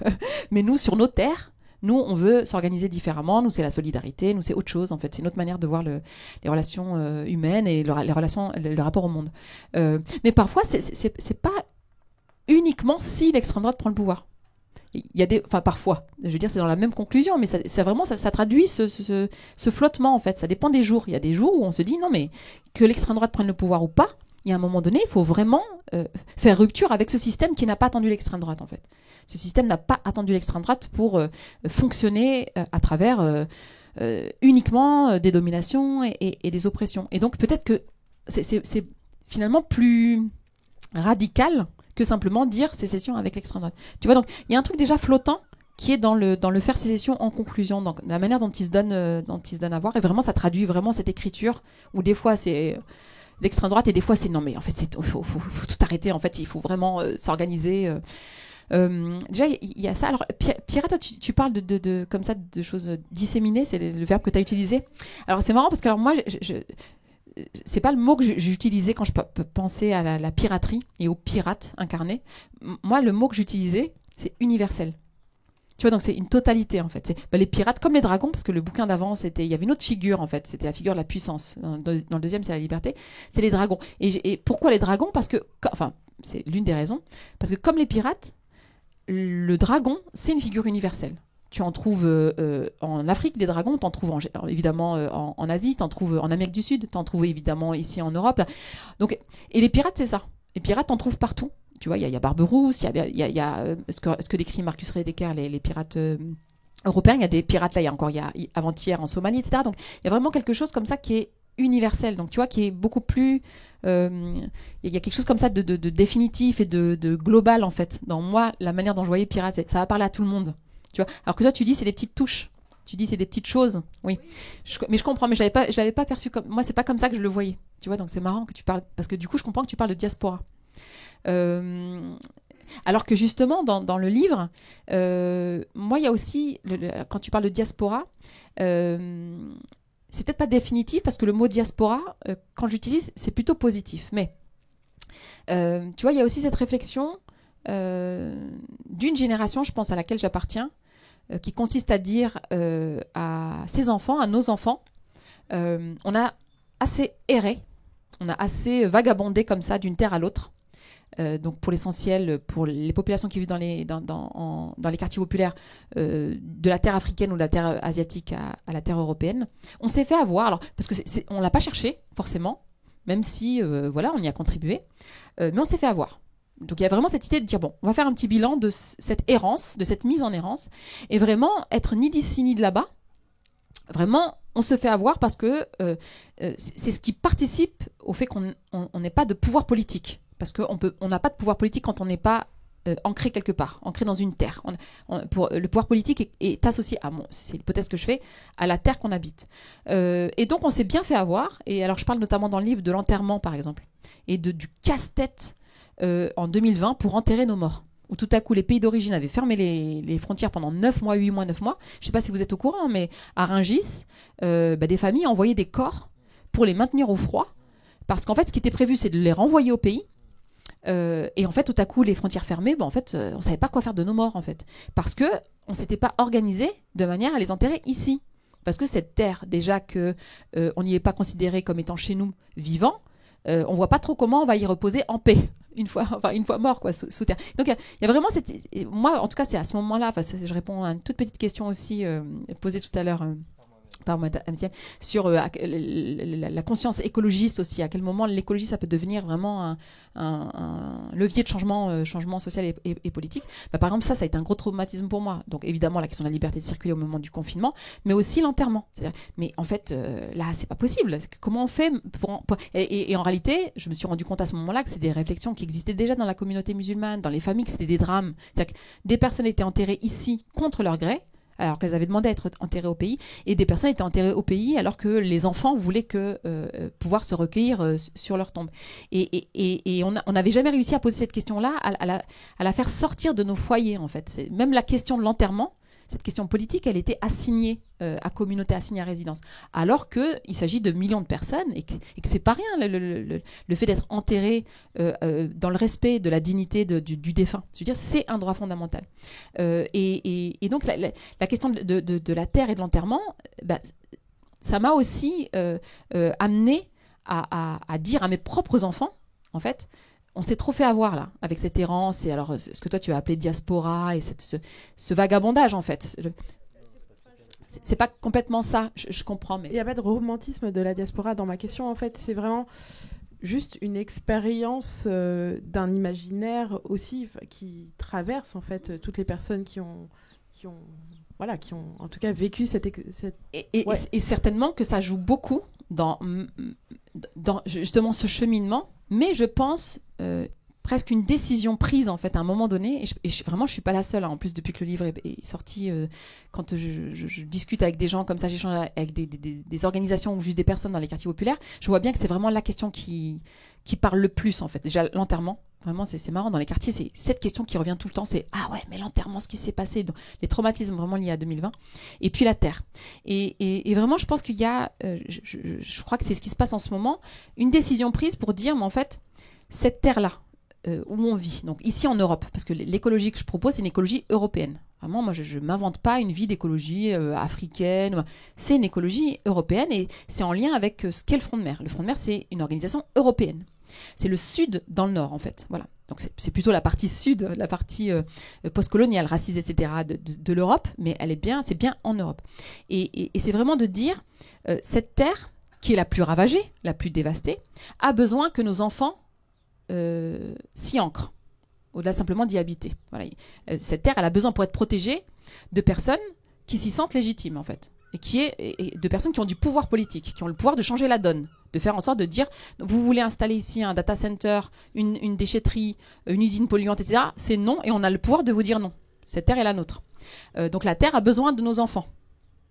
Mais nous, sur nos terres, nous, on veut s'organiser différemment. Nous, c'est la solidarité. Nous, c'est autre chose. En fait, c'est une autre manière de voir les relations humaines et les relations, le rapport au monde. Mais parfois, c'est pas uniquement si l'extrême droite prend le pouvoir. Il y a parfois. Je veux dire, c'est dans la même conclusion, mais ça traduit ce flottement en fait. Ça dépend des jours. Il y a des jours où on se dit non, mais que l'extrême droite prenne le pouvoir ou pas. Il y a un moment donné, il faut vraiment faire rupture avec ce système qui n'a pas attendu l'extrême droite en fait. Ce système n'a pas attendu l'extrême droite pour fonctionner à travers uniquement des dominations et des oppressions. Et donc peut-être que c'est finalement plus radical que simplement dire sécession avec l'extrême droite. Tu vois, donc il y a un truc déjà flottant qui est dans le faire sécession en conclusion, donc la manière dont il se donne à voir. Et vraiment, ça traduit vraiment cette écriture où des fois c'est l'extrême droite et des fois c'est non mais en fait il faut tout arrêter, en fait il faut vraiment s'organiser. Déjà il y a ça. Alors Pierre, toi tu parles de comme ça de choses disséminées, c'est le verbe que tu as utilisé. Alors c'est marrant parce que alors moi c'est pas le mot que j'utilisais quand je pensais à la piraterie et aux pirates incarnés. Moi le mot que j'utilisais c'est universel. Tu vois, donc c'est une totalité en fait. C'est les pirates comme les dragons, parce que le bouquin d'avant, il y avait une autre figure en fait, c'était la figure de la puissance. Dans le deuxième, c'est la liberté. C'est les dragons. Et pourquoi les dragons? Parce que, enfin, c'est l'une des raisons. Parce que comme les pirates, le dragon, c'est une figure universelle. Tu en trouves en Afrique des dragons, tu en trouves évidemment en Asie, tu en trouves en Amérique du Sud, tu en trouves évidemment ici en Europe. Donc, et les pirates, c'est ça. Les pirates, tu en trouves partout. Tu vois, il y a Barberousse, il y a ce que décrit Marcus Rediker, les pirates européens. Il y a des pirates là, il y a avant-hier en Somalie, etc. Donc, il y a vraiment quelque chose comme ça qui est universel. Donc, tu vois, qui est beaucoup plus... il y a quelque chose comme ça de définitif et de global, en fait. Dans moi, la manière dont je voyais pirates, ça va parler à tout le monde. Tu vois, alors que toi, tu dis c'est des petites touches. Tu dis c'est des petites choses. Oui. Mais je comprends, mais je l'avais pas perçu comme... Moi, c'est pas comme ça que je le voyais. Tu vois, donc c'est marrant que tu parles... Parce que du coup, je comprends que tu parles de diaspora. Alors que justement, dans le livre, moi, il y a aussi... quand tu parles de diaspora, c'est peut-être pas définitif, parce que le mot diaspora, quand j'utilise, c'est plutôt positif. Mais, tu vois, il y a aussi cette réflexion d'une génération, je pense, à laquelle j'appartiens, qui consiste à dire à ses enfants, à nos enfants, on a assez erré, on a assez vagabondé comme ça d'une terre à l'autre. Donc pour l'essentiel, pour les populations qui vivent dans les quartiers populaires, de la terre africaine ou de la terre asiatique à la terre européenne, on s'est fait avoir, alors, parce que on l'a pas cherché forcément, même si voilà, on y a contribué, mais on s'est fait avoir. Donc il y a vraiment cette idée de dire, bon, on va faire un petit bilan de cette errance, de cette mise en errance, et vraiment être ni d'ici ni de là-bas. Vraiment, on se fait avoir parce que c'est ce qui participe au fait qu'on n'ait pas de pouvoir politique. Parce qu'on n'a pas de pouvoir politique quand on n'est pas ancré quelque part, ancré dans une terre. Le pouvoir politique est associé à, c'est l'hypothèse que je fais, à la terre qu'on habite. Et donc on s'est bien fait avoir, et alors je parle notamment dans le livre de l'enterrement par exemple, et du casse-tête en 2020 pour enterrer nos morts, où tout à coup les pays d'origine avaient fermé les frontières pendant 9 mois, 8 mois, 9 mois. Je ne sais pas si vous êtes au courant, mais à Rungis, des familles envoyaient des corps pour les maintenir au froid, parce qu'en fait ce qui était prévu c'est de les renvoyer au pays, et en fait tout à coup les frontières fermées, en fait on ne savait pas quoi faire de nos morts en fait, parce qu'on ne s'était pas organisé de manière à les enterrer ici. Parce que cette terre, déjà qu'on n'y est pas considéré comme étant chez nous vivant, on ne voit pas trop comment on va y reposer en paix. Une fois mort, quoi, sous terre. Donc, il y a vraiment cette... Moi, en tout cas, c'est à ce moment-là, je réponds à une toute petite question aussi posée tout à l'heure par moi, sur la conscience écologiste aussi. À quel moment l'écologie, ça peut devenir vraiment un levier de changement social et politique. Par exemple, ça a été un gros traumatisme pour moi. Donc, évidemment, la question de la liberté de circuler au moment du confinement, mais aussi l'enterrement. Mais en fait, là, c'est pas possible. Comment on fait et en réalité, je me suis rendu compte à ce moment-là que c'est des réflexions qui existaient déjà dans la communauté musulmane, dans les familles, que c'était des drames. C'est-à-dire que des personnes étaient enterrées ici contre leur gré, alors qu'elles avaient demandé à être enterrées au pays, et des personnes étaient enterrées au pays alors que les enfants voulaient pouvoir se recueillir sur leur tombe. Et on n'avait jamais réussi à poser cette question-là, à la faire sortir de nos foyers, en fait. Même la question de l'enterrement, cette question politique, elle était assignée à communauté, assignée à résidence. Alors qu'il s'agit de millions de personnes et que c'est pas rien, le fait d'être enterré dans le respect de la dignité du défunt. Je veux dire, c'est un droit fondamental. Et donc, la question de la terre et de l'enterrement, ça m'a aussi amené à dire à mes propres enfants, en fait, on s'est trop fait avoir là, avec cette errance, et alors ce que toi tu as appelé diaspora, et ce vagabondage en fait. C'est pas complètement ça, je comprends. Mais il n'y a pas de romantisme de la diaspora dans ma question, en fait, c'est vraiment juste une expérience d'un imaginaire aussi qui traverse en fait toutes les personnes qui ont en tout cas vécu cette... Et certainement que ça joue beaucoup dans justement ce cheminement, mais je pense presque une décision prise en fait à un moment donné, et vraiment je suis pas la seule, hein. En plus depuis que le livre est sorti, quand je discute avec des gens comme ça, j'échange avec des organisations ou juste des personnes dans les quartiers populaires, je vois bien que c'est vraiment la question qui parle le plus en fait. Déjà l'enterrement, vraiment c'est marrant, dans les quartiers c'est cette question qui revient tout le temps, c'est ah ouais mais l'enterrement, ce qui s'est passé, donc, les traumatismes vraiment liés à 2020, et puis la terre, et vraiment je pense qu'il y a je crois que c'est ce qui se passe en ce moment, une décision prise pour dire mais en fait cette terre là, où on vit. Donc ici en Europe, parce que l'écologie que je propose, c'est une écologie européenne. Vraiment, moi, je ne m'invente pas une vie d'écologie africaine. C'est une écologie européenne et c'est en lien avec ce qu'est le Front de Mer. Le Front de Mer, c'est une organisation européenne. C'est le Sud dans le Nord, en fait. Voilà. Donc c'est plutôt la partie Sud, la partie postcoloniale, raciste, etc. de l'Europe, mais c'est bien en Europe. Et c'est vraiment de dire, cette terre, qui est la plus ravagée, la plus dévastée, a besoin que nos enfants s'y ancrent, au-delà simplement d'y habiter. Voilà. Cette terre, elle a besoin pour être protégée de personnes qui s'y sentent légitimes, en fait, et de personnes qui ont du pouvoir politique, qui ont le pouvoir de changer la donne, de faire en sorte de dire, vous voulez installer ici un data center, une déchetterie, une usine polluante, etc. C'est non, et on a le pouvoir de vous dire non. Cette terre est la nôtre. Donc la terre a besoin de nos enfants,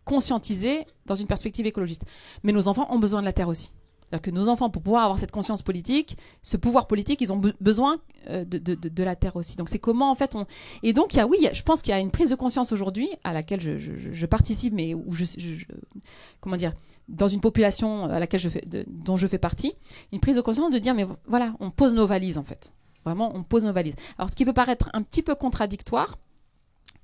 conscientisés dans une perspective écologiste. Mais nos enfants ont besoin de la terre aussi. C'est-à-dire que nos enfants, pour pouvoir avoir cette conscience politique, ce pouvoir politique, ils ont besoin de la terre aussi. Donc c'est comment en fait on... Et donc je pense qu'il y a une prise de conscience aujourd'hui à laquelle je participe, mais où comment dire, dans une population à laquelle dont je fais partie, une prise de conscience de dire mais voilà, on pose nos valises en fait. Vraiment, on pose nos valises. Alors ce qui peut paraître un petit peu contradictoire,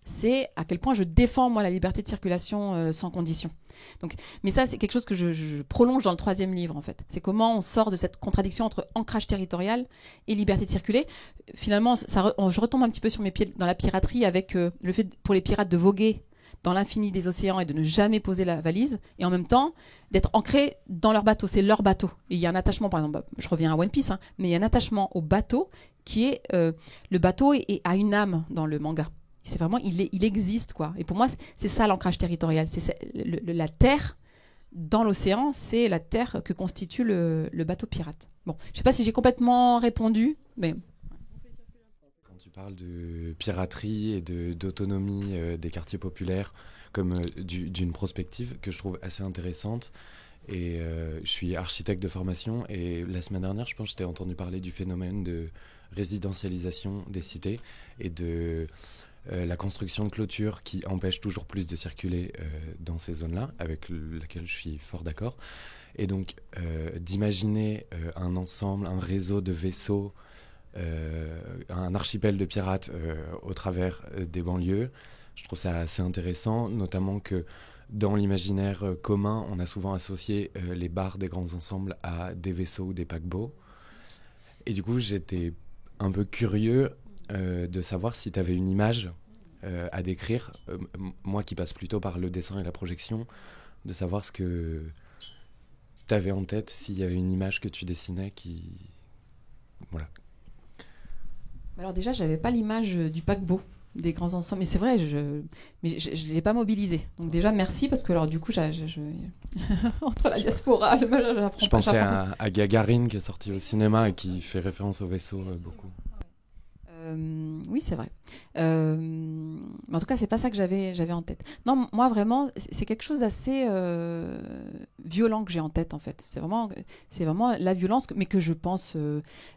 c'est à quel point je défends, moi, la liberté de circulation sans condition. Donc, mais ça, c'est quelque chose que je prolonge dans le 3e livre, en fait. C'est comment on sort de cette contradiction entre ancrage territorial et liberté de circuler. Finalement, je retombe un petit peu sur mes pieds dans la piraterie avec le fait pour les pirates de voguer dans l'infini des océans et de ne jamais poser la valise, et en même temps d'être ancrés dans leur bateau. C'est leur bateau. Et il y a un attachement, par exemple, je reviens à One Piece, mais il y a un attachement au bateau qui est... le bateau a une âme dans le manga. C'est vraiment, il existe, quoi. Et pour moi, c'est ça l'ancrage territorial. C'est la terre dans l'océan, c'est la terre que constitue le bateau pirate. Bon, je ne sais pas si j'ai complètement répondu, mais... Quand tu parles de piraterie et d'autonomie des quartiers populaires, comme d'une prospective que je trouve assez intéressante, et je suis architecte de formation, et la semaine dernière, je pense que je t'ai entendu parler du phénomène de résidentialisation des cités et de... la construction de clôtures qui empêche toujours plus de circuler dans ces zones-là, avec laquelle je suis fort d'accord. Et donc, d'imaginer un ensemble, un réseau de vaisseaux, un archipel de pirates au travers des banlieues, je trouve ça assez intéressant, notamment que dans l'imaginaire commun, on a souvent associé les bars des grands ensembles à des vaisseaux ou des paquebots. Et du coup, j'étais un peu curieux de savoir si tu avais une image à décrire, moi qui passe plutôt par le dessin et la projection, de savoir ce que tu avais en tête, s'il y avait une image que tu dessinais qui... Voilà. Alors déjà, j'avais pas l'image du paquebot des grands ensembles, mais c'est vrai, mais je l'ai pas mobilisé. Donc déjà, merci, parce que alors du coup, entre la diaspora, je pensais à Gagarine qui est sorti au cinéma et qui fait référence au vaisseau beaucoup. Oui, c'est vrai. En tout cas, c'est pas ça que j'avais en tête. Non, moi vraiment, c'est quelque chose d'assez violent que j'ai en tête en fait. C'est vraiment la violence, mais que je pense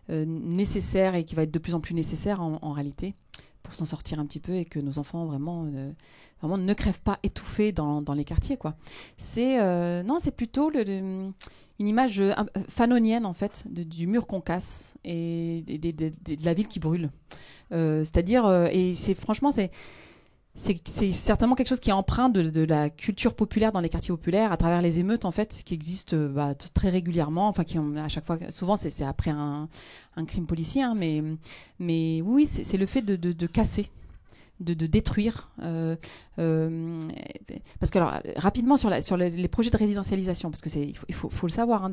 nécessaire et qui va être de plus en plus nécessaire en réalité pour s'en sortir un petit peu et que nos enfants vraiment ne crèvent pas étouffés dans les quartiers, quoi. C'est plutôt une image fanonienne en fait du mur qu'on casse et de la ville qui brûle. C'est-à-dire, et franchement c'est certainement quelque chose qui est empreint de la culture populaire dans les quartiers populaires à travers les émeutes en fait qui existent très régulièrement, enfin qui ont à chaque fois, souvent c'est après un crime policier, hein, mais oui, c'est le fait de casser, de détruire, parce que alors rapidement sur les projets de résidentialisation, parce que il faut le savoir, hein,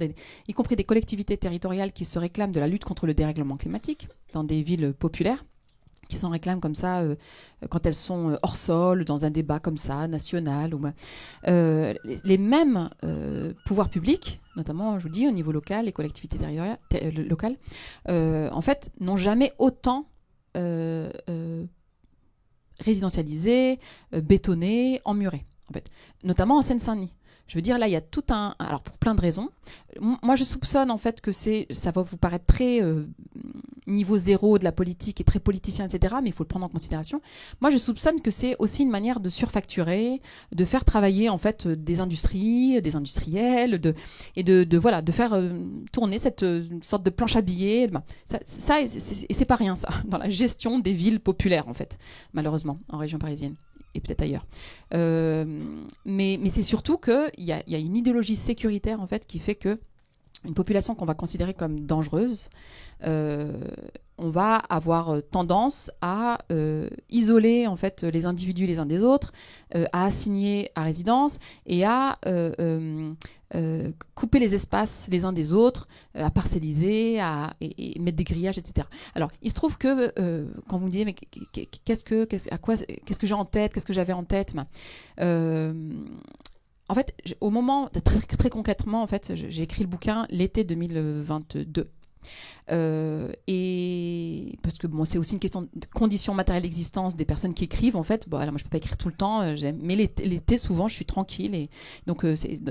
y compris des collectivités territoriales qui se réclament de la lutte contre le dérèglement climatique dans des villes populaires, qui s'en réclament comme ça quand elles sont hors sol, dans un débat comme ça, national. Les mêmes pouvoirs publics, notamment, je vous dis, au niveau local, les collectivités locales, en fait, n'ont jamais autant résidentialisé, bétonné, emmuré, en fait. Notamment en Seine-Saint-Denis. Je veux dire, là, il y a tout un... Alors, pour plein de raisons. Moi, je soupçonne, en fait, que ça va vous paraître très niveau zéro de la politique et très politicien, etc., mais il faut le prendre en considération. Moi, je soupçonne que c'est aussi une manière de surfacturer, de faire travailler en fait des industries, des industriels, voilà, de faire tourner cette sorte de planche à billets. Et c'est pas rien ça, dans la gestion des villes populaires en fait, malheureusement, en région parisienne et peut-être ailleurs. Mais c'est surtout qu'il y a une idéologie sécuritaire en fait qui fait que une population qu'on va considérer comme dangereuse, on va avoir tendance à isoler en fait les individus les uns des autres, à assigner à résidence et à couper les espaces les uns des autres, à parcelliser, et mettre des grillages, etc. Alors, il se trouve que quand vous me dites mais qu'est-ce que j'ai en tête, qu'est-ce que j'avais en tête, en fait, au moment, très, très concrètement, en fait, j'ai écrit le bouquin l'été 2022. Et parce que bon, c'est aussi une question de conditions matérielles d'existence des personnes qui écrivent en fait. Bon, alors moi je peux pas écrire tout le temps, mais l'été souvent je suis tranquille et donc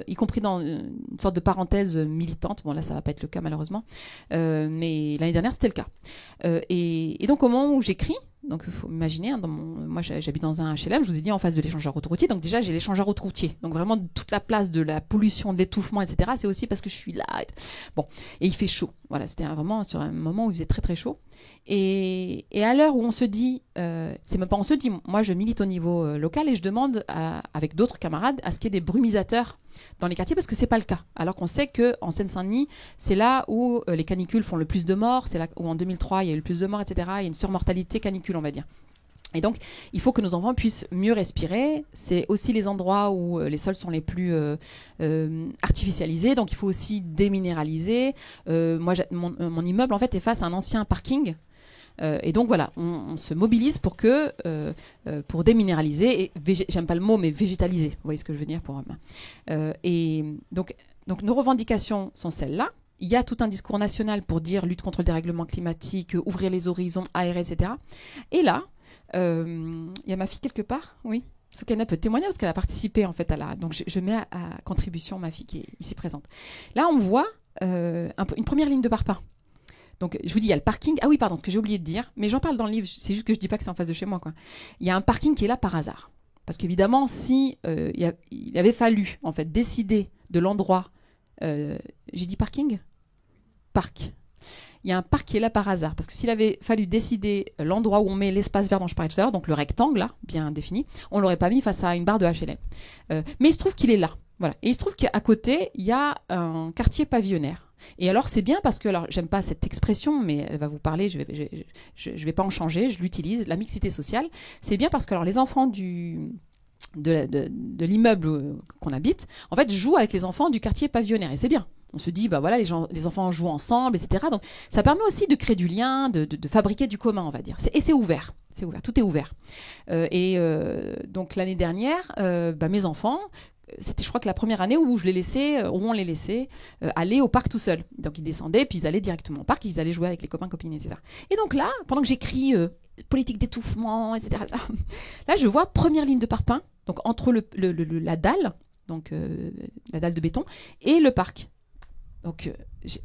y compris dans une sorte de parenthèse militante. Bon là ça va pas être le cas malheureusement, mais l'année dernière c'était le cas. Et donc au moment où j'écris, donc il faut imaginer, moi j'habite dans un HLM, je vous ai dit en face de l'échangeur autoroutier, donc déjà j'ai l'échangeur autoroutier, donc vraiment toute la place de la pollution, de l'étouffement, etc. C'est aussi parce que je suis là. Bon, et il fait chaud. Voilà, c'était vraiment sur un moment où il faisait très très chaud. Et à l'heure où on se dit, c'est même pas on se dit, moi je milite au niveau local et je demande avec d'autres camarades à ce qu'il y ait des brumisateurs dans les quartiers parce que c'est pas le cas. Alors qu'on sait que en Seine-Saint-Denis, c'est là où les canicules font le plus de morts, c'est là où en 2003 il y a eu le plus de morts, etc. Il y a une surmortalité canicule, on va dire. Et donc, il faut que nos enfants puissent mieux respirer. C'est aussi les endroits où les sols sont les plus artificialisés. Donc, il faut aussi déminéraliser. Moi, mon immeuble, en fait, est face à un ancien parking. Et donc, voilà, on se mobilise pour déminéraliser. Et j'aime pas le mot, mais végétaliser. Vous voyez ce que je veux dire et donc, nos revendications sont celles-là. Il y a tout un discours national pour dire lutte contre le dérèglement climatique, ouvrir les horizons, aérer, etc. Et là, il y a ma fille quelque part, oui. Soukaina peut témoigner parce qu'elle a participé en fait donc je mets à contribution ma fille qui est ici présente. Là on voit une première ligne de parpaing. Donc je vous dis il y a le parking. Ah oui pardon, ce que j'ai oublié de dire, mais j'en parle dans le livre. C'est juste que je dis pas que c'est en face de chez moi quoi. Il y a un parking qui est là par hasard parce qu'évidemment si il avait fallu en fait décider de l'endroit, j'ai dit parking, parc. Il y a un parc qui est là par hasard, parce que s'il avait fallu décider l'endroit où on met l'espace vert dont je parlais tout à l'heure, donc le rectangle là, bien défini, on l'aurait pas mis face à une barre de HLM. Mais il se trouve qu'il est là, voilà. Et il se trouve qu'à côté, il y a un quartier pavillonnaire. Et alors c'est bien parce que, alors j'aime pas cette expression, mais elle va vous parler, je vais pas en changer, je l'utilise, la mixité sociale. C'est bien parce que alors les enfants de l'immeuble qu'on habite, en fait, jouent avec les enfants du quartier pavillonnaire, et c'est bien. On se dit, bah voilà, les enfants jouent ensemble, etc. Donc, ça permet aussi de créer du lien, de fabriquer du commun, on va dire. Et c'est ouvert. C'est ouvert. Tout est ouvert. Donc, l'année dernière, mes enfants, c'était, je crois que la première année où on les laissait aller au parc tout seuls. Donc, ils descendaient, puis ils allaient directement au parc, ils allaient jouer avec les copains, copines, etc. Et donc là, pendant que j'écris politique d'étouffement, etc., là, je vois première ligne de parpaing, donc entre la dalle, donc la dalle de béton, et le parc. Donc,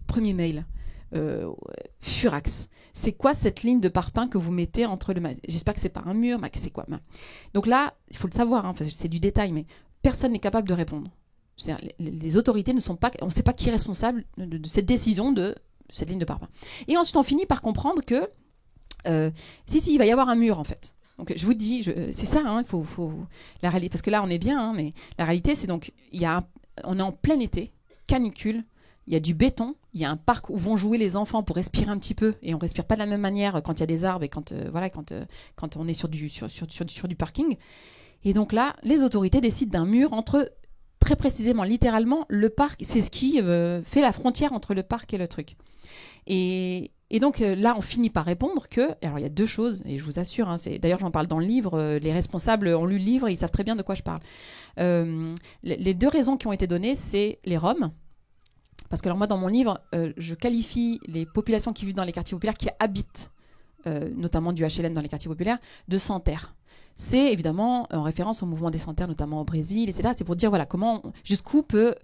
premier mail, Furax. C'est quoi cette ligne de parpaing que vous mettez entre le... J'espère que c'est pas un mur, mais c'est quoi? Donc là, il faut le savoir, hein, c'est du détail, mais personne n'est capable de répondre. Les autorités ne sont pas... On ne sait pas qui est responsable de cette décision de cette ligne de parpaing. Et ensuite, on finit par comprendre que si, il va y avoir un mur, en fait. Donc, je vous dis, c'est ça, hein, la réalité, parce que là, on est bien, hein, mais la réalité, c'est donc, on est en plein été, canicule, il y a du béton, il y a un parc où vont jouer les enfants pour respirer un petit peu, et on respire pas de la même manière quand il y a des arbres et quand on est sur du parking. Et donc là, les autorités décident d'un mur entre, très précisément, littéralement, le parc, c'est ce qui fait la frontière entre le parc et le truc. Et donc là, on finit par répondre que, alors il y a deux choses, et je vous assure, hein, d'ailleurs j'en parle dans le livre, les responsables ont lu le livre, ils savent très bien de quoi je parle. Les deux raisons qui ont été données, c'est les Roms. Parce que alors moi, dans mon livre, je qualifie les populations qui vivent dans les quartiers populaires, qui habitent, notamment du HLM dans les quartiers populaires, de sans-terre. c'est évidemment en référence au mouvement des sans-terre, notamment au Brésil, etc. C'est pour dire voilà jusqu'où peut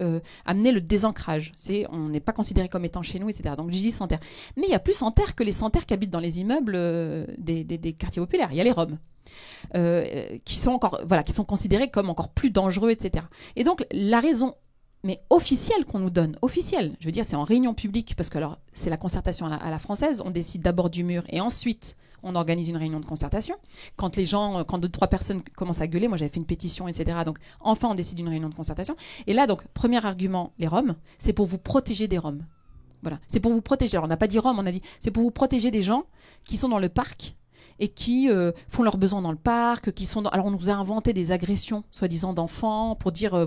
amener le désancrage. On n'est pas considéré comme étant chez nous, etc. Donc je dis sans-terre. Mais il y a plus sans-terre que les sans-terre qui habitent dans les immeubles des quartiers populaires. Il y a les Roms. Qui sont considérés comme encore plus dangereux, etc. Et donc la raison officielle qu'on nous donne, officielle, je veux dire c'est en réunion publique, parce que alors c'est la concertation à la française, on décide d'abord du mur et ensuite on organise une réunion de concertation. Quand 2-3 personnes commencent à gueuler, moi j'avais fait une pétition, etc. Donc enfin on décide d'une réunion de concertation. Et là donc premier argument, les Roms, c'est pour vous protéger des Roms. Voilà, c'est pour vous protéger. Alors on n'a pas dit Roms, on a dit c'est pour vous protéger des gens qui sont dans le parc et qui font leurs besoins dans le parc, alors on nous a inventé des agressions, soi-disant d'enfants, pour dire,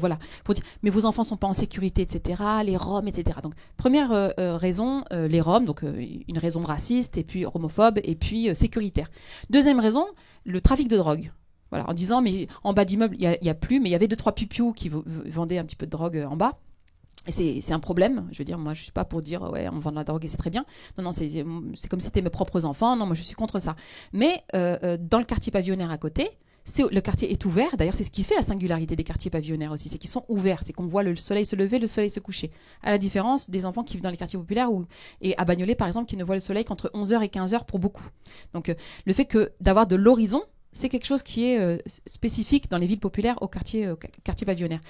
mais vos enfants sont pas en sécurité, etc., les Roms, etc. Donc, première raison, les Roms, donc une raison raciste, et puis homophobe, et puis sécuritaire. Deuxième raison, le trafic de drogue. Voilà, en disant, mais en bas d'immeuble, il y a plus, mais il y avait 2-3 pipious qui vendaient un petit peu de drogue en bas. Et c'est un problème. Je veux dire, moi, je suis pas pour dire, ouais, on vend de la drogue et c'est très bien. Non, c'est comme si c'était mes propres enfants. Non, moi, je suis contre ça. Mais dans le quartier pavillonnaire à côté, le quartier est ouvert. D'ailleurs, c'est ce qui fait la singularité des quartiers pavillonnaires aussi. C'est qu'ils sont ouverts. C'est qu'on voit le soleil se lever, le soleil se coucher. À la différence des enfants qui vivent dans les quartiers populaires et à Bagnolet, par exemple, qui ne voient le soleil qu'entre 11h et 15h pour beaucoup. Donc, le fait d'avoir de l'horizon, c'est quelque chose qui est spécifique dans les villes populaires au quartier pavillonnaire.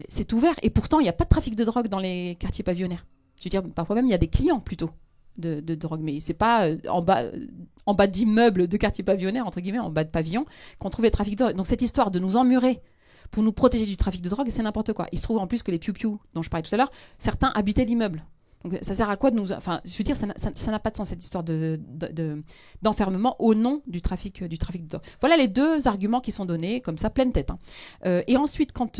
C'est ouvert et pourtant il n'y a pas de trafic de drogue dans les quartiers pavillonnaires. Je veux dire, parfois même il y a des clients plutôt de drogue, mais c'est pas en bas d'immeubles de quartiers pavillonnaires, entre guillemets, en bas de pavillons, qu'on trouve les trafics de drogue. Donc cette histoire de nous emmurer pour nous protéger du trafic de drogue, c'est n'importe quoi. Il se trouve en plus que les piou-piou dont je parlais tout à l'heure, certains habitaient l'immeuble. Donc ça sert à quoi de nous... Enfin, je veux dire, ça n'a pas de sens, cette histoire d'enfermement au nom du trafic de drogue. Voilà les deux arguments qui sont donnés, comme ça, pleine tête. Et ensuite, quand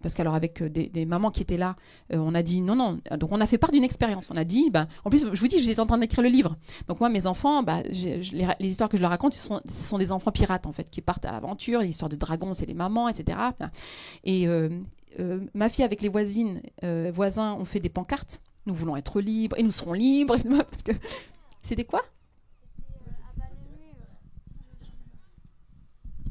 parce qu'alors avec des mamans qui étaient là, on a dit non. Donc on a fait part d'une expérience. On a dit, en plus, je vous dis, j'étais en train d'écrire le livre. Donc moi, mes enfants, les histoires que je leur raconte, ce sont des enfants pirates, en fait, qui partent à l'aventure. Les histoires de dragons, c'est les mamans, etc. Et ma fille, avec les voisins, ont fait des pancartes. Nous voulons être libres et nous serons libres. Parce que c'était quoi ?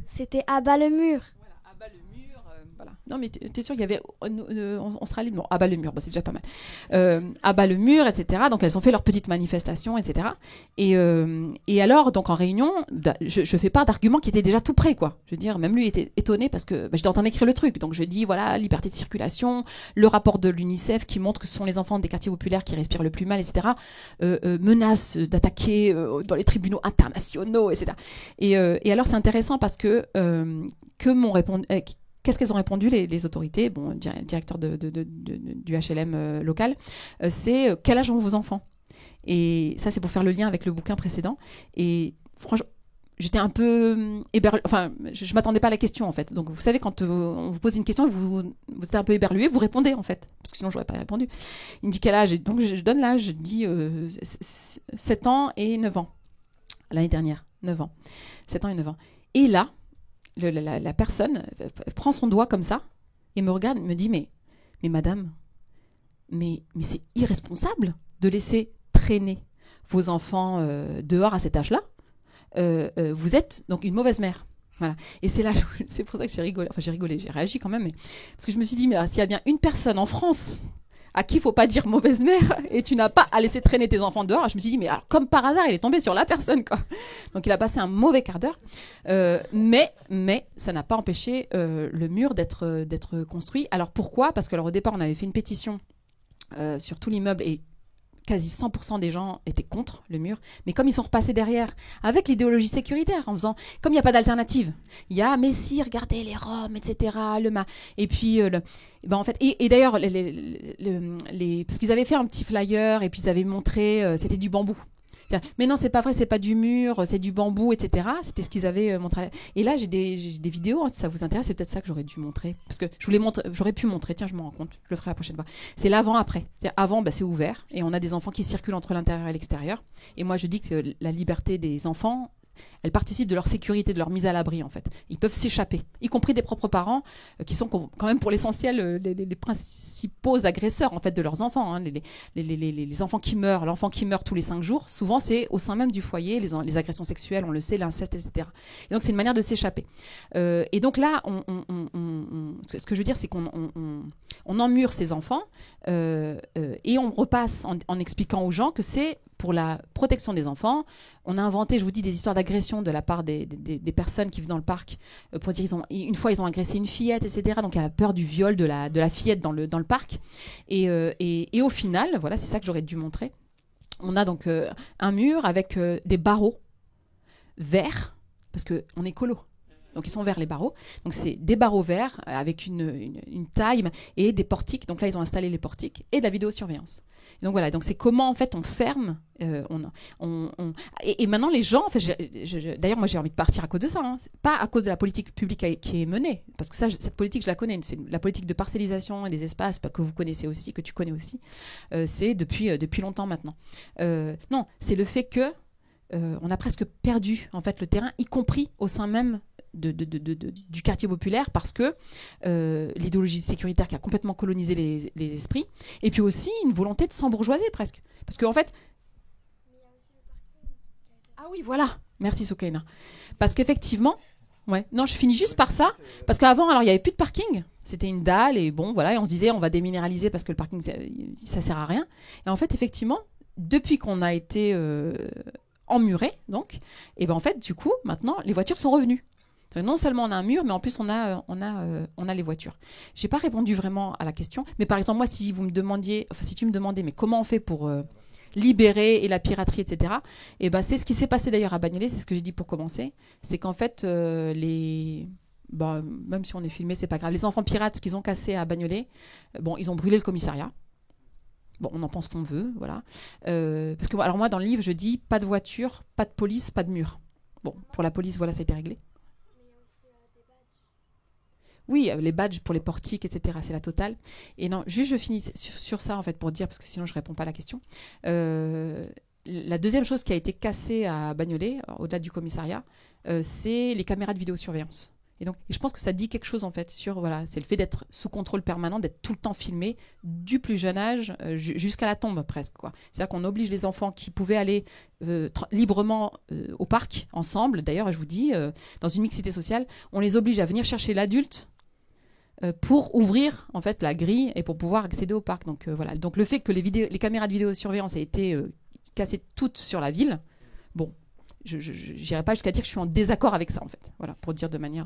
C'était abat le mur. Voilà, abat le mur. Voilà. Non, mais t'es sûr qu'il y avait. On sera libre. Non, abat le mur, c'est déjà pas mal. Abat le mur, etc. Donc elles ont fait leur petite manifestation, etc. Et alors, donc en réunion, je fais part d'arguments qui étaient déjà tout prêts, quoi. Je veux dire, même lui était étonné parce que j'étais en train d'écrire le truc. Donc je dis, voilà, liberté de circulation, le rapport de l'UNICEF qui montre que ce sont les enfants des quartiers populaires qui respirent le plus mal, etc. Menace d'attaquer dans les tribunaux internationaux, etc. Et alors c'est intéressant parce que m'ont répondu. Qu'est-ce qu'elles ont répondu, les autorités, directeur du HLM local, c'est quel âge ont vos enfants ? Et ça, c'est pour faire le lien avec le bouquin précédent. Et franchement, j'étais un peu éberluée. Enfin, je m'attendais pas à la question, en fait. Donc, vous savez, quand on vous pose une question, vous êtes un peu éberlué, vous répondez, en fait. Parce que sinon, j'aurais pas répondu. Il me dit quel âge ? Et donc, je donne l'âge, je dis 7 ans et 9 ans. L'année dernière, 9 ans. 7 ans et 9 ans. Et là, la personne prend son doigt comme ça et me regarde et me dit mais madame, mais c'est irresponsable de laisser traîner vos enfants dehors à cet âge-là. Vous êtes donc une mauvaise mère. Voilà. Et c'est là, c'est pour ça que j'ai rigolé. Enfin, j'ai réagi quand même, mais parce que je me suis dit mais alors, s'il y a bien une personne en France à qui il faut pas dire mauvaise mère et tu n'as pas à laisser traîner tes enfants dehors. Je me suis dit mais alors comme par hasard il est tombé sur la personne, quoi. Donc il a passé un mauvais quart d'heure, mais ça n'a pas empêché le mur d'être construit. Alors pourquoi ? Parce que alors, au départ on avait fait une pétition sur tout l'immeuble et quasi 100% des gens étaient contre le mur, mais comme ils sont repassés derrière avec l'idéologie sécuritaire en faisant comme il n'y a pas d'alternative, il y a mais si regardez les Roms, etc. Et puis en fait et d'ailleurs parce qu'ils avaient fait un petit flyer et puis ils avaient montré c'était du bambou. Mais non, c'est pas vrai, c'est pas du mur, c'est du bambou, etc. C'était ce qu'ils avaient montré. Et là, j'ai des vidéos, si ça vous intéresse, c'est peut-être ça que j'aurais dû montrer. Parce que j'aurais pu montrer, tiens, je m'en rends compte, je le ferai la prochaine fois. C'est l'avant-après. Avant, c'est ouvert, et on a des enfants qui circulent entre l'intérieur et l'extérieur. Et moi, je dis que la liberté des enfants, elles participent de leur sécurité, de leur mise à l'abri en fait. Ils peuvent s'échapper, y compris des propres parents qui sont quand même pour l'essentiel les principaux agresseurs en fait de leurs enfants. Hein. Les enfants qui meurent, l'enfant qui meurt tous les 5 jours, souvent c'est au sein même du foyer, les agressions sexuelles, on le sait, l'inceste, etc. Et donc c'est une manière de s'échapper. Et donc là, ce que je veux dire, c'est qu'on emmure ces enfants et on repasse en expliquant aux gens que c'est pour la protection des enfants. On a inventé, je vous dis, des histoires d'agression de la part des personnes qui vivent dans le parc pour dire une fois ils ont agressé une fillette, etc. Donc elle a peur du viol de la fillette dans le parc. Et au final, voilà, c'est ça que j'aurais dû montrer. On a donc un mur avec des barreaux verts, parce qu'on est écolo. Donc ils sont verts les barreaux. Donc c'est des barreaux verts avec une taille et des portiques. Donc là ils ont installé les portiques et de la vidéosurveillance. Et donc voilà, donc c'est comment en fait on ferme. Et maintenant les gens, en fait, d'ailleurs moi j'ai envie de partir à cause de ça, hein. Pas à cause de la politique publique qui est menée, parce que ça, cette politique je la connais. C'est la politique de parcellisation et des espaces que vous connaissez aussi, que tu connais aussi. C'est depuis longtemps maintenant. Non, c'est le fait que on a presque perdu en fait le terrain, y compris au sein même du quartier populaire, parce que l'idéologie sécuritaire qui a complètement colonisé les esprits, et puis aussi une volonté de s'embourgeoiser presque. Parce qu'en fait... Ah oui, voilà. Merci Soukaina. Parce qu'effectivement... Ouais. Non, je finis juste par ça. Parce qu'avant, alors il n'y avait plus de parking. C'était une dalle, et bon, voilà, et on se disait on va déminéraliser parce que le parking, ça sert à rien. Et en fait, effectivement, depuis qu'on a été emmuré, donc, et ben en fait, du coup, maintenant, les voitures sont revenues. Non seulement on a un mur, mais en plus on a les voitures. J'ai pas répondu vraiment à la question, mais par exemple moi si tu me demandais mais comment on fait pour libérer et la piraterie, etc. Et ben c'est ce qui s'est passé d'ailleurs à Bagnolet, c'est ce que j'ai dit pour commencer, c'est qu'en fait même si on est filmé c'est pas grave, les enfants pirates ce qu'ils ont cassé à Bagnolet, bon ils ont brûlé le commissariat. Bon, on en pense qu'on veut, voilà. Parce que alors moi dans le livre je dis pas de voiture, pas de police, pas de mur. Bon, pour la police voilà ça a été réglé. Oui, les badges pour les portiques, etc. C'est la totale. Et non, juste je finis sur ça en fait pour dire, parce que sinon je réponds pas à la question. La deuxième chose qui a été cassée à Bagnolet, au-delà du commissariat, c'est les caméras de vidéosurveillance. Et je pense que ça dit quelque chose en fait sur c'est le fait d'être sous contrôle permanent, d'être tout le temps filmé du plus jeune âge jusqu'à la tombe presque quoi. C'est-à-dire qu'on oblige les enfants qui pouvaient aller librement au parc ensemble. D'ailleurs, je vous dis, dans une mixité sociale, on les oblige à venir chercher l'adulte pour ouvrir en fait la grille et pour pouvoir accéder au parc. Donc voilà. Donc le fait que les caméras de vidéosurveillance aient été cassées toutes sur la ville, bon. Je n'irai pas jusqu'à dire que je suis en désaccord avec ça, en fait. Voilà, pour dire de manière